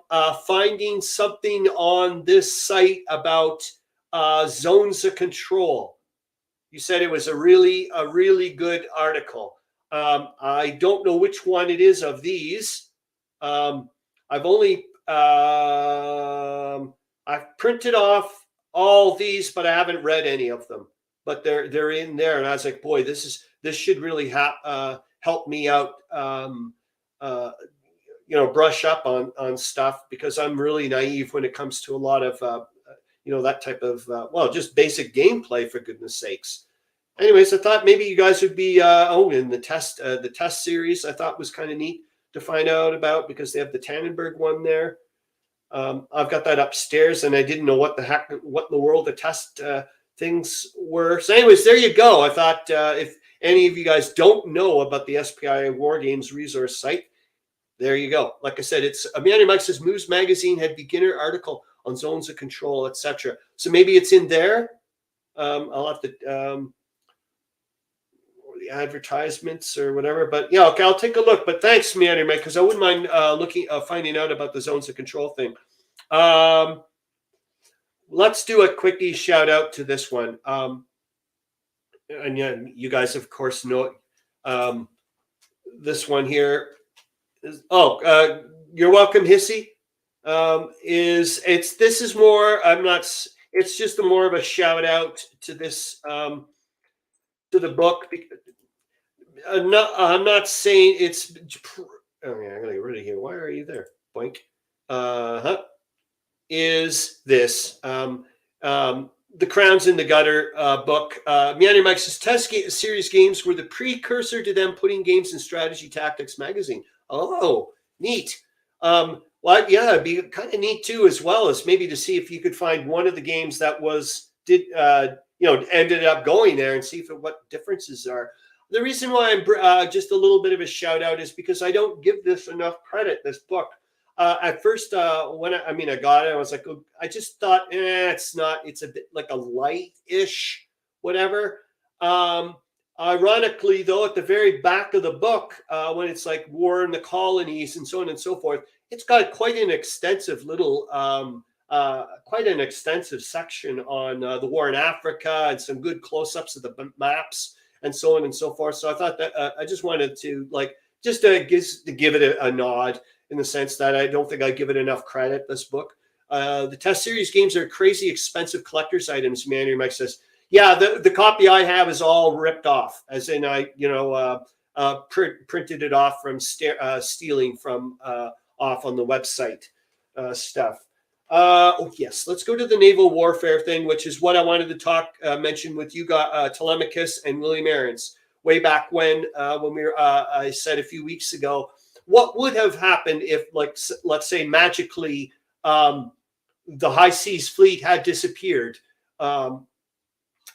A: finding something on this site about zones of control. You said it was a really good article. I don't know which one it is of these. I've only I've printed off all these, but I haven't read any of them. But they're in there, and I was like, boy, this should really help me out. you know, brush up on stuff, because I'm really naive when it comes to a lot of you know, that type of well, just basic gameplay, for goodness sakes. Anyways, I thought maybe you guys would be in the test series. I thought was kind of neat to find out about, because they have the Tannenberg one there. I've got that upstairs, and I didn't know what in the world the test things were. So anyways, there you go. I thought if any of you guys don't know about the SPI Wargames resource site, there you go. Like I said, it's Meandering Mike says Moves Magazine had beginner article on zones of control, etc. So maybe it's in there. I'll have to the advertisements or whatever, but yeah, okay, I'll take a look. But thanks, Meandering Mike, because I wouldn't mind finding out about the zones of control thing. Let's do a quickie shout out to this one. And yeah, you guys of course know this one here is, you're welcome, Hissy. This is more, it's just more of a shout out to this to the book. I'm not saying it's oh yeah, I'm gonna get rid of here. Why are you there? Boink. Is this the Crowns in the Gutter book? Meandering Mike says test series games were the precursor to them putting games in Strategy Tactics magazine. Oh, neat. Well, yeah, it'd be kind of neat too, as well as maybe to see if you could find one of the games that ended up going there, and see what differences are. The reason why I'm just a little bit of a shout out is because I don't give this enough credit. This book. At first, when I got it, I was like, I just thought, it's not. It's a bit like a light-ish, whatever. Ironically, though, at the very back of the book, when it's like war in the colonies and so on and so forth, it's got quite an extensive little, quite an extensive section on the war in Africa, and some good close-ups of the maps and so on and so forth. So I thought that I just wanted to give it a nod, in the sense that I don't think I give it enough credit, this book. The test series games are crazy expensive collector's items, Meandering Mike says. Yeah, the copy I have is all ripped off, as in I printed it off from stealing from off on the website stuff. Yes, let's go to the Naval Warfare thing, which is what I wanted to mention with you guys, Telemachus and William Arends, way back when I said a few weeks ago, what would have happened if, like, let's say magically, the High Seas Fleet had disappeared at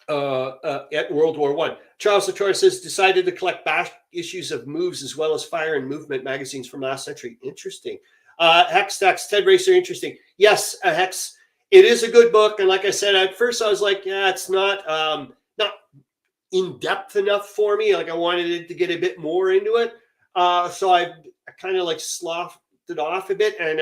A: World War I. Charles Latora says, decided to collect back issues of Moves as well as Fire and Movement magazines from last century. Interesting. Hex Dex, Ted Racer, interesting. Yes, Hex, it is a good book. And like I said, at first I was like, yeah, it's not in-depth enough for me. Like, I wanted it to get a bit more into it. So I kind of like sloughed it off a bit, and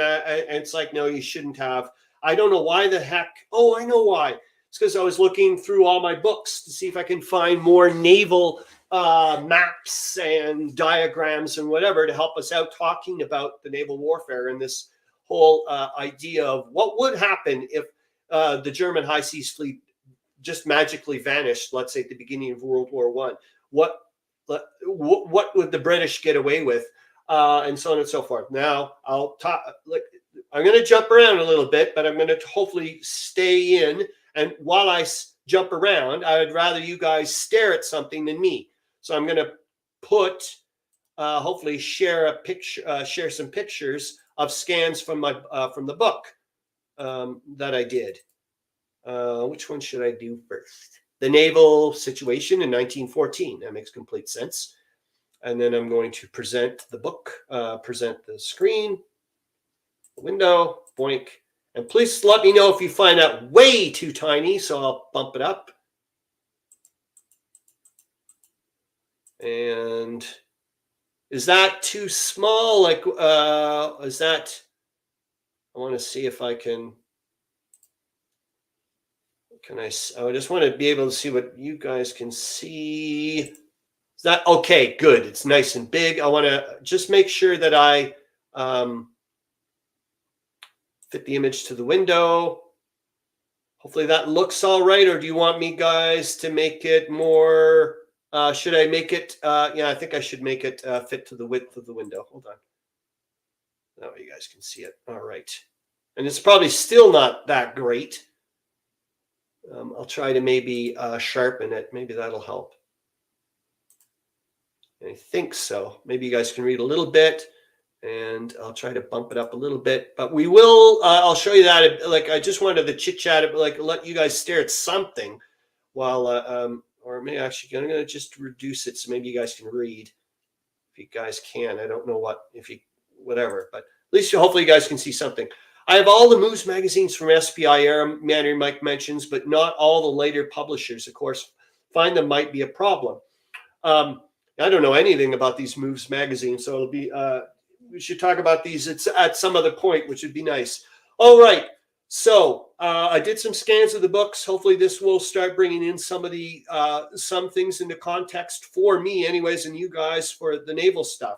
A: it's like, no, you shouldn't have. I don't know why the heck. Oh, I know why. It's because I was looking through all my books to see if I can find more naval maps and diagrams and whatever to help us out talking about the naval warfare and this whole idea of what would happen if the German High Seas Fleet just magically vanished, let's say at the beginning of World War I. What would the British get away with, and so on and so forth. Now, I'll talk. I'm going to jump around a little bit, but I'm going to hopefully stay in. And while I jump around, I would rather you guys stare at something than me. So I'm going to hopefully share a picture, share some pictures of scans from my from the book that I did. Which one should I do first? The naval situation in 1914. That makes complete sense. And then I'm going to present the book, present the screen, the window, boink. And please let me know if you find that way too tiny, so I'll bump it up. And is that too small? Like, is that, I want to see if I can I just want to be able to see what you guys can see. Is that okay? Good. It's nice and big. I want to just make sure that I fit the image to the window. Hopefully that looks all right. Or do you want me guys to make it more, should I make it, yeah, I think I should make it fit to the width of the window. Hold on. That way you guys can see it. All right. And it's probably still not that great. I'll try to maybe sharpen it. Maybe that'll help. I think so. Maybe you guys can read a little bit, and I'll try to bump it up a little bit. But we will. I'll show you that. Like I just wanted to chit chat, like let you guys stare at something while, or maybe actually I'm gonna just reduce it so maybe you guys can read. If you guys can, I don't know what if you whatever, but at least hopefully you guys can see something. I have all the Moves magazines from SPI era, Meandering Mike mentions, but not all the later publishers. Of course, find them might be a problem. I don't know anything about these Moves magazines, so it'll be we should talk about these at some other point, which would be nice. All right, so I did some scans of the books. Hopefully, this will start bringing in some of the some things into context for me, anyways, and you guys for the naval stuff.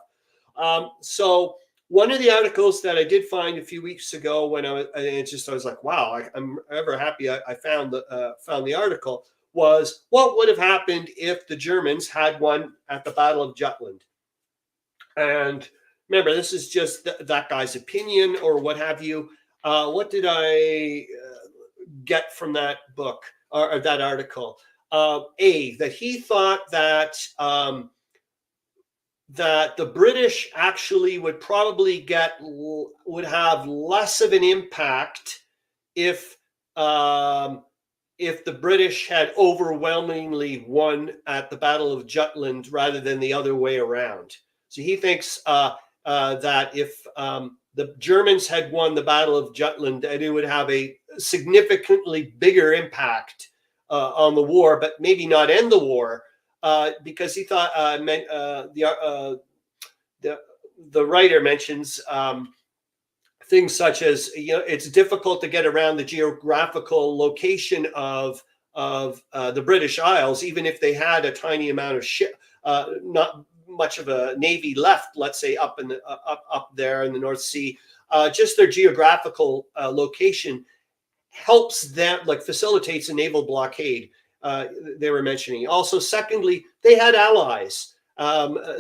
A: So one of the articles that I did find a few weeks ago when I was like, wow, I'm ever happy I found the article, was what would have happened if the Germans had won at the Battle of Jutland. And remember, this is just that guy's opinion or what have you. What did I get from that book or that article? That he thought that that the British actually would probably would have less of an impact if the British had overwhelmingly won at the Battle of Jutland rather than the other way around. So he thinks that if the Germans had won the Battle of Jutland, that it would have a significantly bigger impact on the war, but maybe not end the war. Because he thought the writer mentions things such as, it's difficult to get around the geographical location of the British Isles, even if they had a tiny amount of not much of a navy left, let's say up there in the North Sea. Just their geographical location helps them, like facilitates a naval blockade. They were mentioning. Also, secondly, they had allies.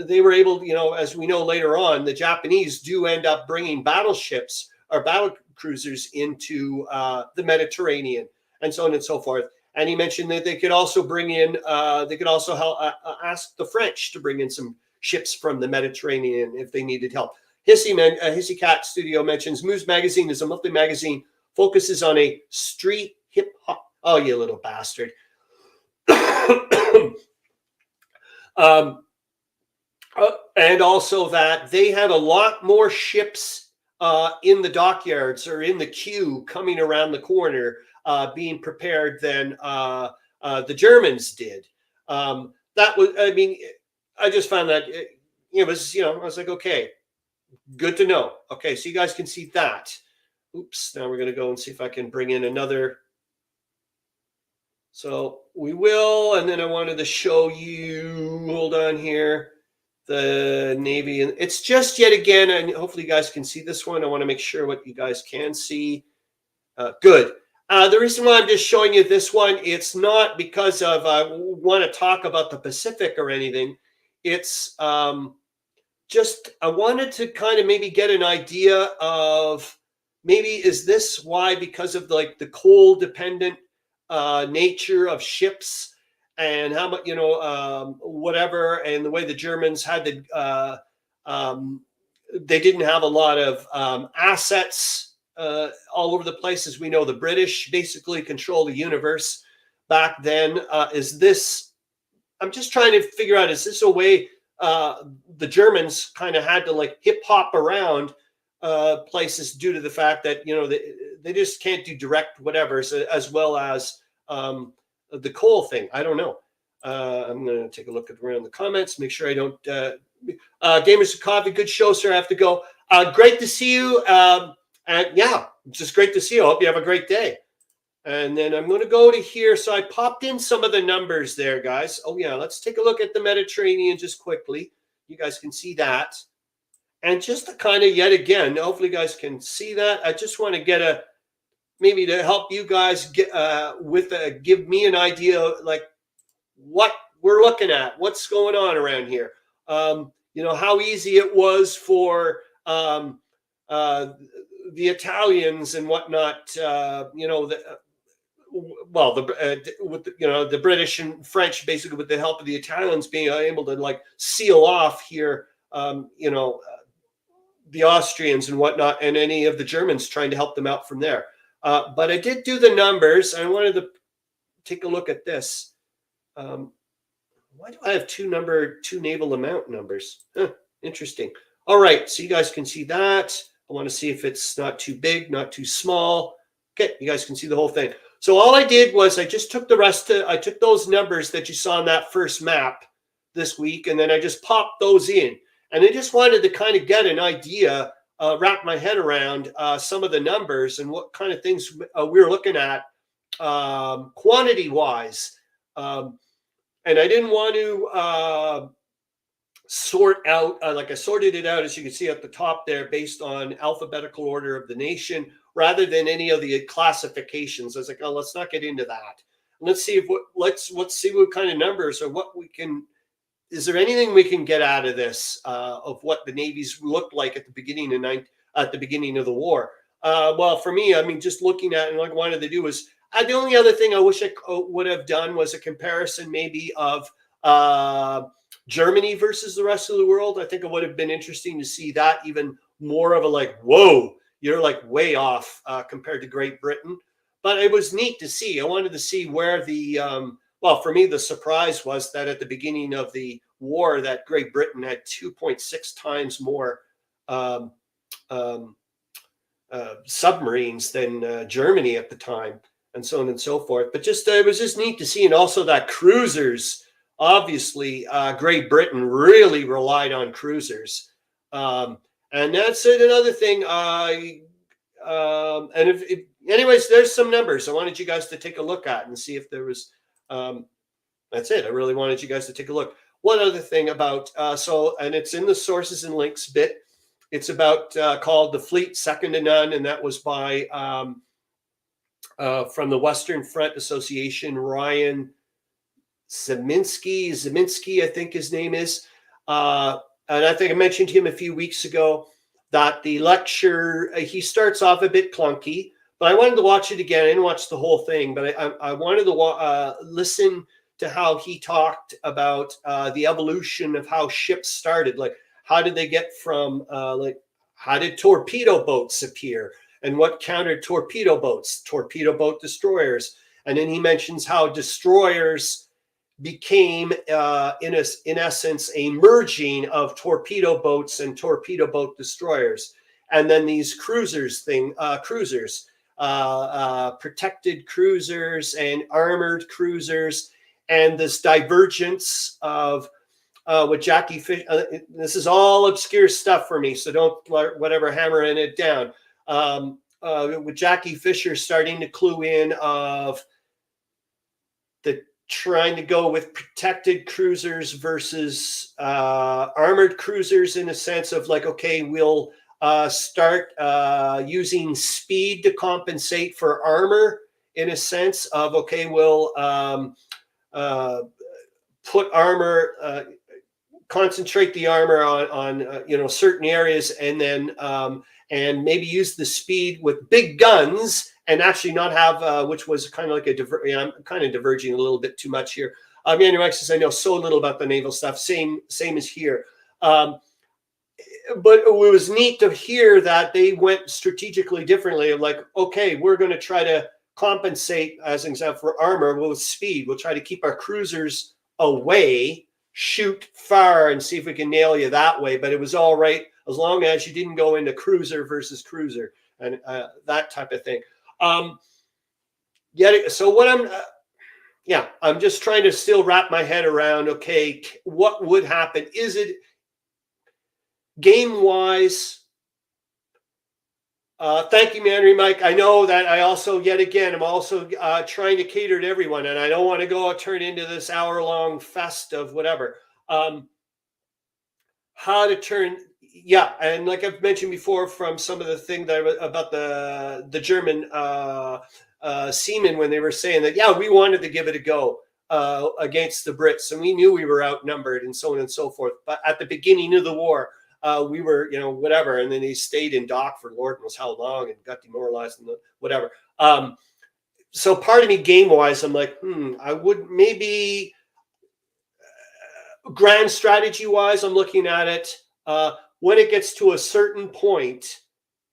A: They were able, as we know later on, the Japanese do end up bringing battleships or battle cruisers into the Mediterranean and so on and so forth. And he mentioned that they could also bring in, they could also help, ask the French to bring in some ships from the Mediterranean if they needed help. Hissy Cat Studio mentions Moose Magazine is a monthly magazine, focuses on a street hip hop. Oh, you little bastard. And also that they had a lot more ships in the dockyards or in the queue coming around the corner being prepared than the Germans did. That was, I mean, I just found that it was, I was like, okay, good to know. Okay, so you guys can see that. Oops, now we're going to go and see if I can bring in another. So we will, and then I wanted to show you, hold on here, the Navy. And it's just yet again, and hopefully you guys can see this one. I want to make sure what you guys can see. Good. The reason why I'm just showing you this one, it's not because of I want to talk about the Pacific or anything. It's just I wanted to kind of maybe get an idea of maybe is this why, because of like the coal dependent nature of ships and how much, whatever, and the way the Germans had to, they didn't have a lot of assets all over the place. As we know, the British basically control the universe back then. Is this, I'm just trying to figure out, is this a way the Germans kind of had to like hip hop around places due to the fact that, they just can't do direct whatever, so, as well as the coal thing. I don't know. I'm going to take a look around the comments, make sure I don't. Gamers of Coffee, good show, sir. I have to go. Great to see you. And yeah, just great to see you. I hope you have a great day. And then I'm going to go to here. So I popped in some of the numbers there, guys. Oh, yeah. Let's take a look at the Mediterranean just quickly. You guys can see that. And just to kind of, yet again, hopefully you guys can see that. I just want to get maybe to help you guys get give me an idea like what we're looking at, what's going on around here. How easy it was for the Italians and whatnot, you know, with you know, the British and French, basically with the help of the Italians being able to like seal off here, you know, the Austrians and whatnot, and any of the Germans trying to help them out from there. But I did do the numbers. I wanted to take a look at this. Why do I have two naval amount numbers? Huh, interesting. All right, so you guys can see that. I want to see if it's not too big, not too small. Okay, you guys can see the whole thing. So all I did was I just took I took those numbers that you saw on that first map this week, and then I just popped those in. And I just wanted to kind of get an idea, wrap my head around some of the numbers and what kind of things we were looking at quantity-wise. And I didn't want to sort out, like I sorted it out, as you can see at the top there, based on alphabetical order of the nation, rather than any of the classifications. I was like, oh, let's not get into that. Let's see let's see what kind of numbers or what we can. Is there anything we can get out of this of what the navies looked like at the beginning of the war? Well, for me, I mean, just looking at it, and what I wanted to do was the only other thing I wish I would have done was a comparison maybe of Germany versus the rest of the world. I think it would have been interesting to see that, even more of a like, whoa, you're like way off compared to Great Britain. But it was neat to see. I wanted to see where the well, for me, the surprise was that at the beginning of the war, that Great Britain had 2.6 times more submarines than Germany at the time, and so on and so forth. But just it was just neat to see, and also that cruisers. Obviously, Great Britain really relied on cruisers, and that's another thing. And anyways, there's some numbers I wanted you guys to take a look at and see if there was. That's it. I really wanted you guys to take a look. One other thing about and it's in the sources and links bit. It's about called The Fleet Second to None, and that was by from the Western Front Association, Ryan Zeminski, I think his name is. And I think I mentioned him a few weeks ago that the lecture, he starts off a bit clunky, but I wanted to watch it again. I didn't watch the whole thing, but I wanted to listen to how he talked about the evolution of how ships started. Like, how did they get from, how did torpedo boats appear? And what countered torpedo boats? Torpedo boat destroyers. And then he mentions how destroyers became, in essence, a merging of torpedo boats and torpedo boat destroyers. And then these protected cruisers and armored cruisers, and this divergence of with Jackie Fish. This is all obscure stuff for me, so don't whatever hammering it down. With Jackie Fisher starting to clue in of the trying to go with protected cruisers versus armored cruisers, in a sense of like, okay, we'll start using speed to compensate for armor, in a sense of, okay, we'll put armor, concentrate the armor on certain areas, and then and maybe use the speed with big guns, and actually not have, which was kind of like I'm kind of diverging a little bit too much here. Anyway, since I know so little about the naval stuff, same as here. But it was neat to hear that they went strategically differently. Of like, okay, we're going to try to compensate, as an example, for armor with speed. We'll try to keep our cruisers away, shoot far, and see if we can nail you that way. But it was all right as long as you didn't go into cruiser versus cruiser and that type of thing. So what I'm just trying to still wrap my head around, okay, what would happen? Is it game-wise? Thank you, Meandering Mike. I know that I also, yet again, I'm also trying to cater to everyone, and I don't want to go turn into this hour-long fest of whatever. How to turn, and like I've mentioned before, from some of the thing about the German seamen, when they were saying that, we wanted to give it a go against the Brits, and we knew we were outnumbered and so on and so forth. But at the beginning of the war, we were, whatever. And then he stayed in dock for Lord knows how long and got demoralized and whatever. So part of me game-wise, I'm like, I would maybe grand strategy-wise, I'm looking at it. When it gets to a certain point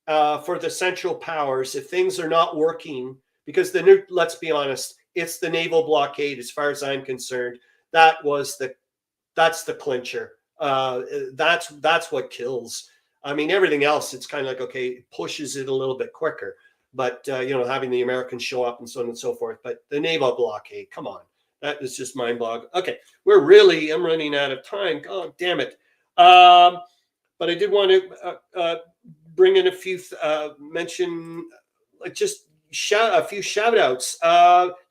A: for the Central Powers, if things are not working, because let's be honest, it's the naval blockade as far as I'm concerned. That's the clincher. That's what kills. I mean, everything else, it's kind of like, okay, it pushes it a little bit quicker. But, having the Americans show up and so on and so forth. But the naval blockade, come on. That is just mind-boggling. Okay, I'm running out of time. God damn it. But I did want to bring in a few, mention, just a few shout-outs.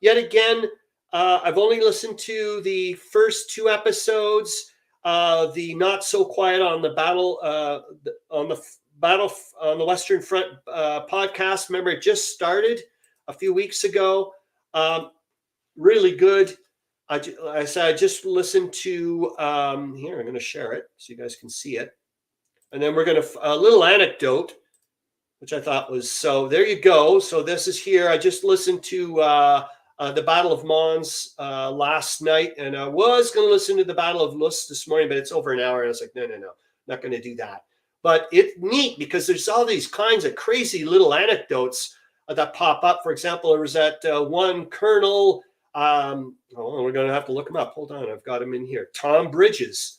A: Yet again, I've only listened to the first 2 episodes. The Not So Quiet on the Battle, on the Western Front podcast. Remember, it just started a few weeks ago. Really good. I said I just listened to here. I'm going to share it so you guys can see it, and then we're going to a little anecdote, which I thought was so. There you go. So this is here. I just listened to the Battle of Mons last night, and I was going to listen to the Battle of Luz this morning, but it's over an hour, and I was like, no, not going to do that. But it's neat because there's all these kinds of crazy little anecdotes that pop up. For example, there was that one colonel. We're going to have to look him up. Hold on. I've got him in here. Tom Bridges.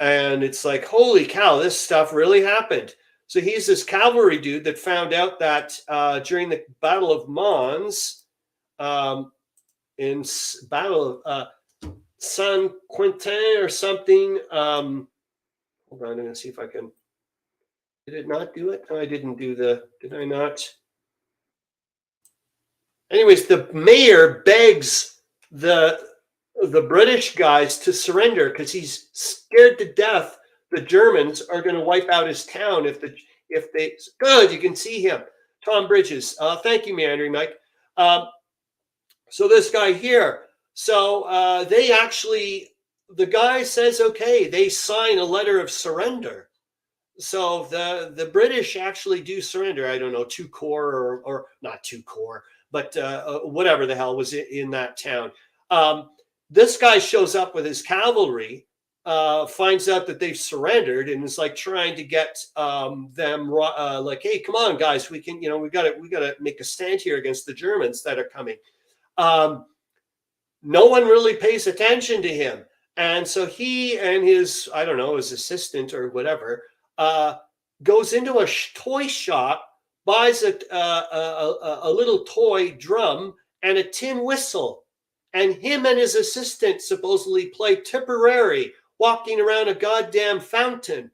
A: And it's like, holy cow, this stuff really happened. So he's this cavalry dude that found out that during the Battle of Mons, in Battle of San Quentin or something. Hold on, I'm going to see if I can. Did it not do it? No, I didn't do did I not? Anyways, the mayor begs the British guys to surrender because he's scared to death the Germans are going to wipe out his town if they good. You can see him, Tom Bridges. Thank you, Meandering Mike. So this guy here. So the guy says, okay, they sign a letter of surrender. So the British actually do surrender. I don't know, 2 corps or not 2 corps, but whatever the hell was in that town. This guy shows up with his cavalry, finds out that they've surrendered, and is like trying to get them like, hey, come on, guys, we can, we got to make a stand here against the Germans that are coming. No one really pays attention to him, and so he and his, I don't know, his assistant or whatever, goes into a toy shop, buys a little toy drum and a tin whistle, and him and his assistant supposedly play Tipperary, walking around a goddamn fountain,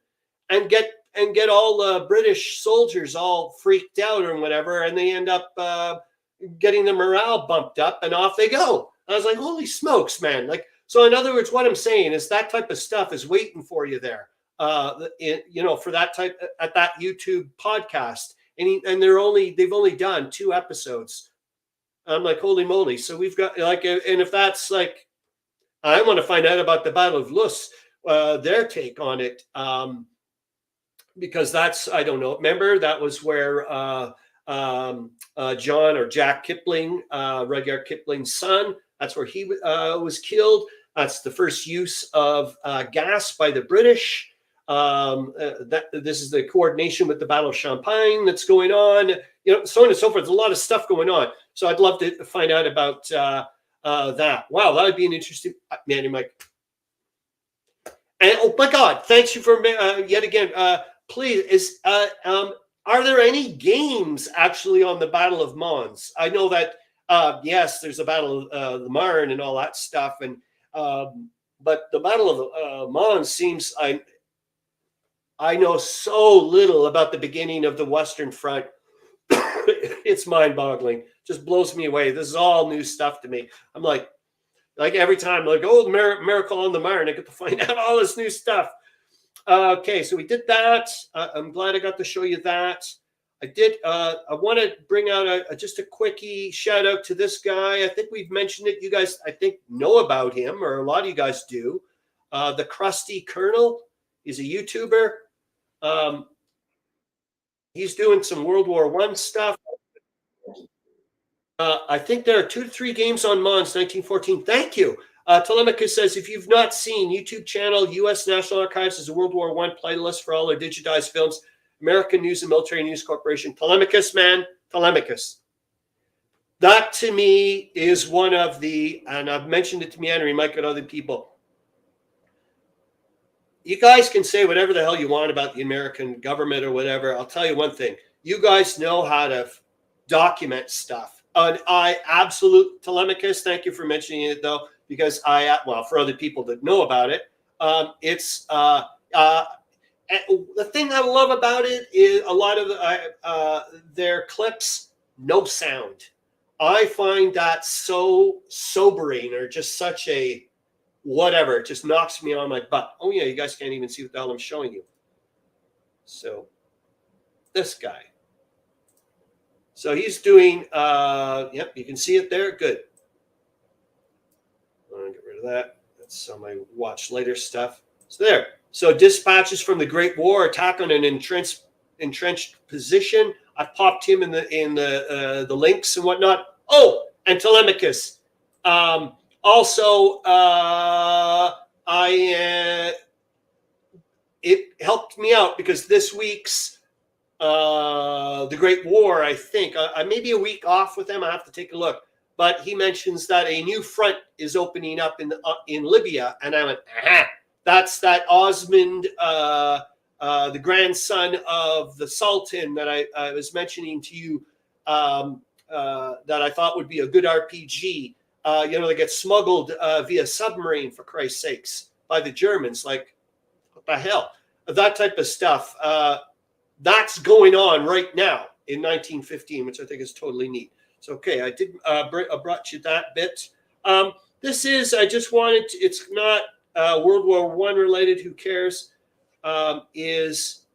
A: and get all the British soldiers all freaked out or whatever, and they end up getting the morale bumped up, and off they go. I was like, holy smokes, man! Like, so in other words, what I'm saying is that type of stuff is waiting for you there. For that type at that YouTube podcast, and they've only done 2 episodes. I'm like, holy moly! So we've got like, and if that's like, I want to find out about the Battle of Luz, their take on it, because that's, I don't know. Remember, that was where John or Jack Kipling, Rudyard Kipling's son, that's where he was killed. That's the first use of gas by the British. This is the coordination with the Battle of Champagne that's going on, so on and so forth. There's a lot of stuff going on. So I'd love to find out about that. Wow, that would be an interesting, man, Mike. And oh my God, thanks you for yet again. Please, are there any games actually on the Battle of Mons? I know that yes, there's a Battle of the Marne and all that stuff, and but the Battle of Mons seems I know so little about the beginning of the Western Front. It's mind-boggling. Just blows me away. This is all new stuff to me. I'm like every time, like, oh, Miracle on the Marne, I get to find out all this new stuff. Okay, so we did that. I'm glad I got to show you that. I did. I want to bring out just a quickie shout out to this guy. I think we've mentioned it. You guys, I think, know about him, or a lot of you guys do. The Crusty Colonel. He's a YouTuber. He's doing some World War I stuff. I think there are 2 to 3 games on Mons 1914. Thank you. Telemachus says, if you've not seen YouTube channel, U.S. National Archives is a World War I playlist for all their digitized films. American News and Military News Corporation. Telemachus, man. Telemachus. That, to me, is one of the, and I've mentioned it to Meandering, Mike, and other people. You guys can say whatever the hell you want about the American government or whatever. I'll tell you one thing. You guys know how to document stuff. And I absolute Telemachus, thank you for mentioning it, though, because well, for other people that know about it, it's the thing I love about it is a lot of their clips, no sound. I find that so sobering, or just such a whatever. It just knocks me on my butt. Oh yeah, you guys can't even see what the hell I'm showing you. So this guy. So he's doing, yep, you can see it there. Good. I'm going to get rid of that. That's some of my watch later stuff. So there. So dispatches from the Great War, attack on an entrenched position. I've popped him in the links and whatnot. Oh, and Telemachus. Also, it helped me out because this week's the Great War, I think, I may be a week off with them. I have to take a look. But he mentions that a new front is opening up in Libya, and I went, aha, that's that Osmond, the grandson of the Sultan that I was mentioning to you, that I thought would be a good RPG. They get smuggled via submarine, for Christ's sakes, by the Germans. Like, what the hell? That type of stuff. That's going on right now in 1915, which I think is totally neat. So, okay, I did brought you that bit. This is, I just wanted to, it's not World War I related, who cares? It's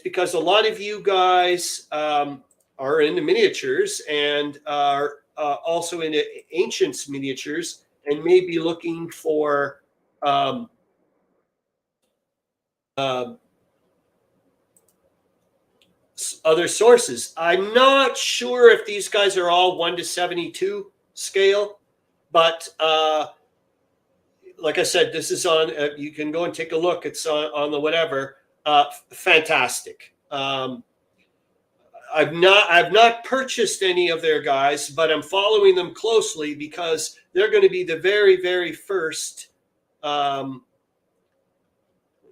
A: because a lot of you guys are into miniatures and are also into ancients miniatures and may be looking for other sources. I'm not sure if these guys are all 1:72 scale, but like I said, this is on, you can go and take a look. It's on the whatever. Fantastic. I've not purchased any of their guys, but I'm following them closely because they're going to be the very, very first. Let's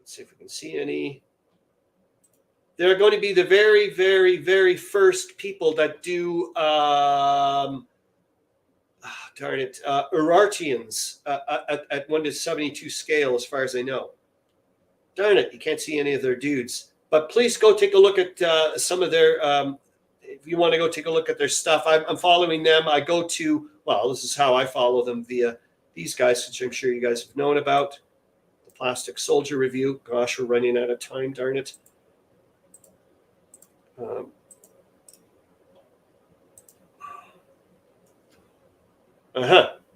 A: see if we can see any. They're going to be the very, very, very first people that do, Urartians at 1:72 scale, as far as I know. Darn it, you can't see any of their dudes. But please go take a look at some of their, if you want to go take a look at their stuff. I'm following them. I go to, well, this is how I follow them, via these guys, which I'm sure you guys have known about. The Plastic Soldier Review. Gosh, we're running out of time, darn it.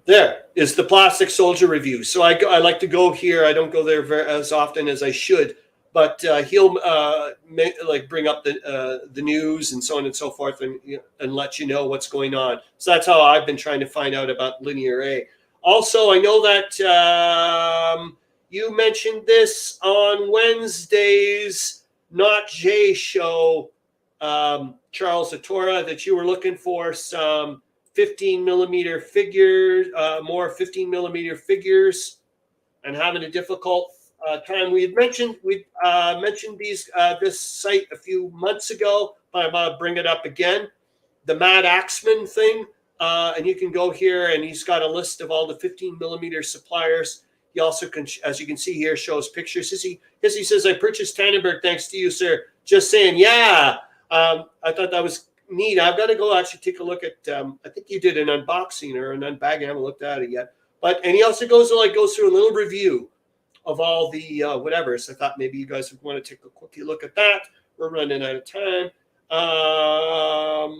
A: There is the Plastic Soldier Review. So I like to go here. I don't go there as often as I should, but he'll bring up the news and so on and so forth, and let you know what's going on. So that's how I've been trying to find out about Linear A. Also, I know that you mentioned this on Wednesday's Not Jay show, Charles Latora, that you were looking for some 15 millimeter figures, more 15 millimeter figures, and having a difficult time. We mentioned this site a few months ago, but I'm going to bring it up again. The Mad Axeman thing, and you can go here, and he's got a list of all the 15 millimeter suppliers. He also can, as you can see here, shows pictures. He says, "I purchased Tannenberg thanks to you, sir." Just saying, yeah. I thought that was neat. I've got to go actually take a look at. I think you did an unboxing or an unbagging. I haven't looked at it yet. And he also goes through a little review of all the whatever. So I thought maybe you guys would want to take a quick look at that. We're running out of time.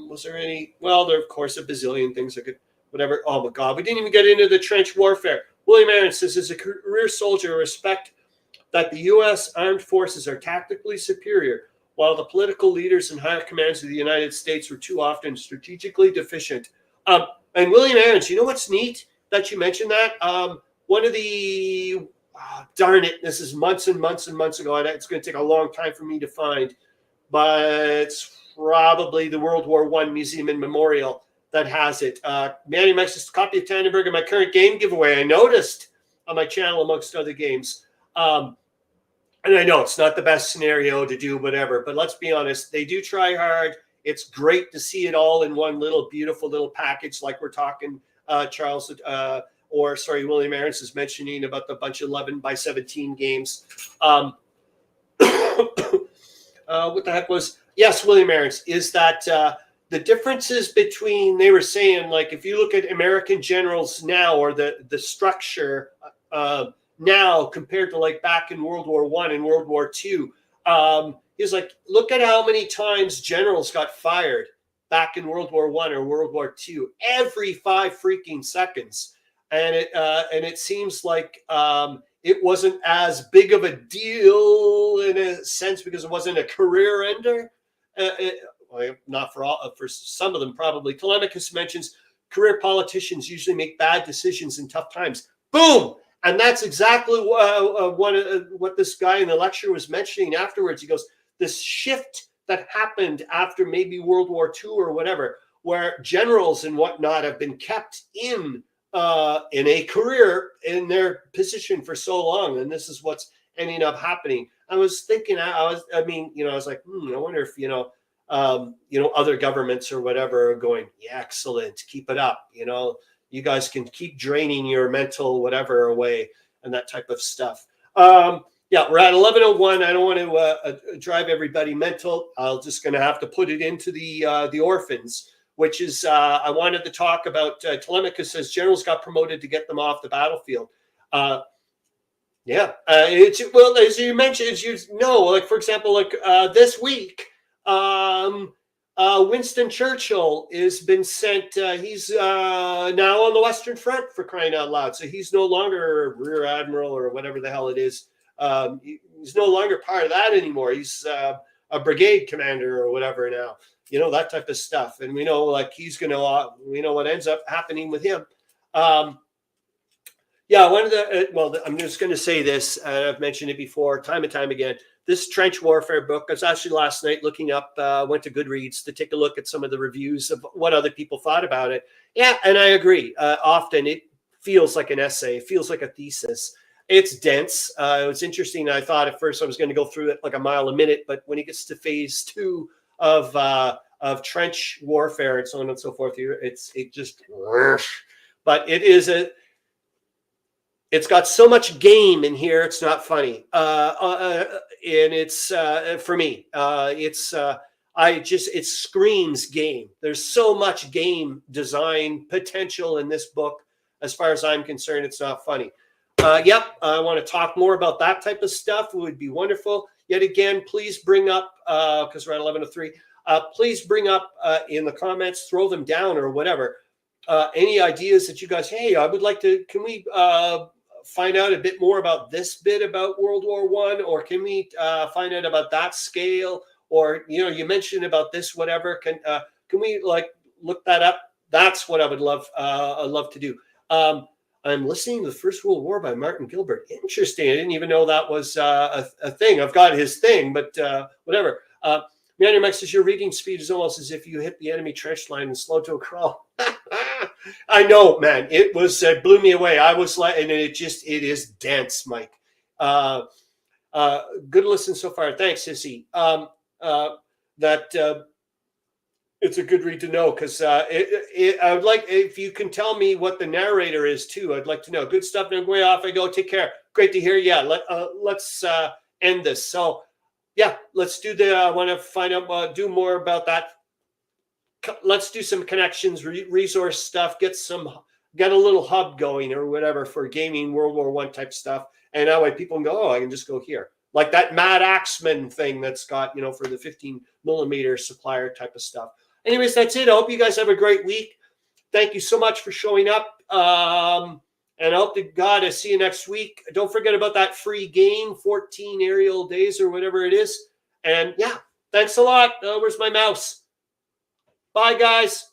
A: Was there any? Well, there of course a bazillion things I could whatever. Oh my God, we didn't even get into the trench warfare. William Arends says, as a career soldier, I respect that the U.S. armed forces are tactically superior, while the political leaders and higher commands of the United States were too often strategically deficient. And William Arends, you know what's neat that you mentioned that? One of the, darn it, this is months and months and months ago, and it's going to take a long time for me to find, but it's probably the World War I Museum and Memorial that has it. Manny makes a copy of Tannenberg in my current game giveaway. I noticed on my channel, amongst other games. And I know it's not the best scenario to do whatever, but let's be honest, they do try hard. It's great to see it all in one little beautiful little package, like we're talking, Charles, William Arends is mentioning about the bunch of 11 by 17 games. What the heck was, yes, William Arends, is that the differences between, they were saying, like, if you look at American generals now, or the structure now compared to like back in World War I and World War II, he's like, look at how many times generals got fired back in World War I or World War II, every 5 freaking seconds. And it seems like it wasn't as big of a deal in a sense because it wasn't a career ender. Not for all, for some of them probably. Telemachus mentions career politicians usually make bad decisions in tough times. Boom! And that's exactly what this guy in the lecture was mentioning afterwards. He goes, this shift that happened after maybe World War II or whatever, where generals and whatnot have been kept in a career in their position for so long, and this is what's ending up happening. I was thinking, I was like, I wonder if other governments or whatever are going, yeah, excellent, keep it up, you guys can keep draining your mental whatever away and that type of stuff. Yeah, we're at 11:01. I don't want to drive everybody mental. I'm just going to have to put it into the orphans, which is I wanted to talk about. Telemachus says generals got promoted to get them off the battlefield. It's, well, as you mentioned, like for example, like this week. Winston Churchill has been sent. He's now on the Western Front, for crying out loud. So he's no longer rear admiral or whatever the hell it is. He's no longer part of that anymore. He's a brigade commander or whatever now. That type of stuff. And we know, like, he's going to. We know what ends up happening with him. One of the. I'm just going to say this. I've mentioned it before, time and time again. This trench warfare book, I was actually last night looking up, went to Goodreads to take a look at some of the reviews of what other people thought about it. Yeah, and I agree. Often it feels like an essay. It feels like a thesis. It's dense. It was interesting. I thought at first I was going to go through it like a mile a minute, but when it gets to phase 2 of trench warfare and so on and so forth, it just. But it is it's got so much game in here. It's not funny. And it's for me, it screams game. There's so much game design potential in this book. As far as I'm concerned, it's not funny. I want to talk more about that type of stuff. It would be wonderful. Yet again, please bring up, because we're at 11:03, please bring up in the comments, throw them down or whatever. Any ideas that you guys, hey, I would like to, can we find out a bit more about this bit about World War I, or can we find out about that scale, or you mentioned about this whatever, can we like look that up? That's what I would love to do. I'm listening to The First World War by Martin Gilbert. Interesting. I didn't even know that was a thing. I've got his thing, but whatever. Meandering Mike says your reading speed is almost as if you hit the enemy trench line and slow to a crawl. I know, man. It blew me away. I was like, and it is dense, Mike. Good listen so far. Thanks, Sissy. It's a good read to know, because I would like, if you can tell me what the narrator is too. I'd like to know. Good stuff. Now way off I go. Take care. Great to hear. Yeah, let's end this. So yeah, let's do I want to find out, do more about that. Let's do some connections, resource stuff, get a little hub going or whatever for gaming World War I type stuff. And that way people can go, oh, I can just go here. Like that Mad Axeman thing that's got, for the 15mm supplier type of stuff. Anyways, that's it. I hope you guys have a great week. Thank you so much for showing up. And I hope to God I see you next week. Don't forget about that free game, 14 aerial days or whatever it is. And yeah, thanks a lot. Where's my mouse? Bye, guys.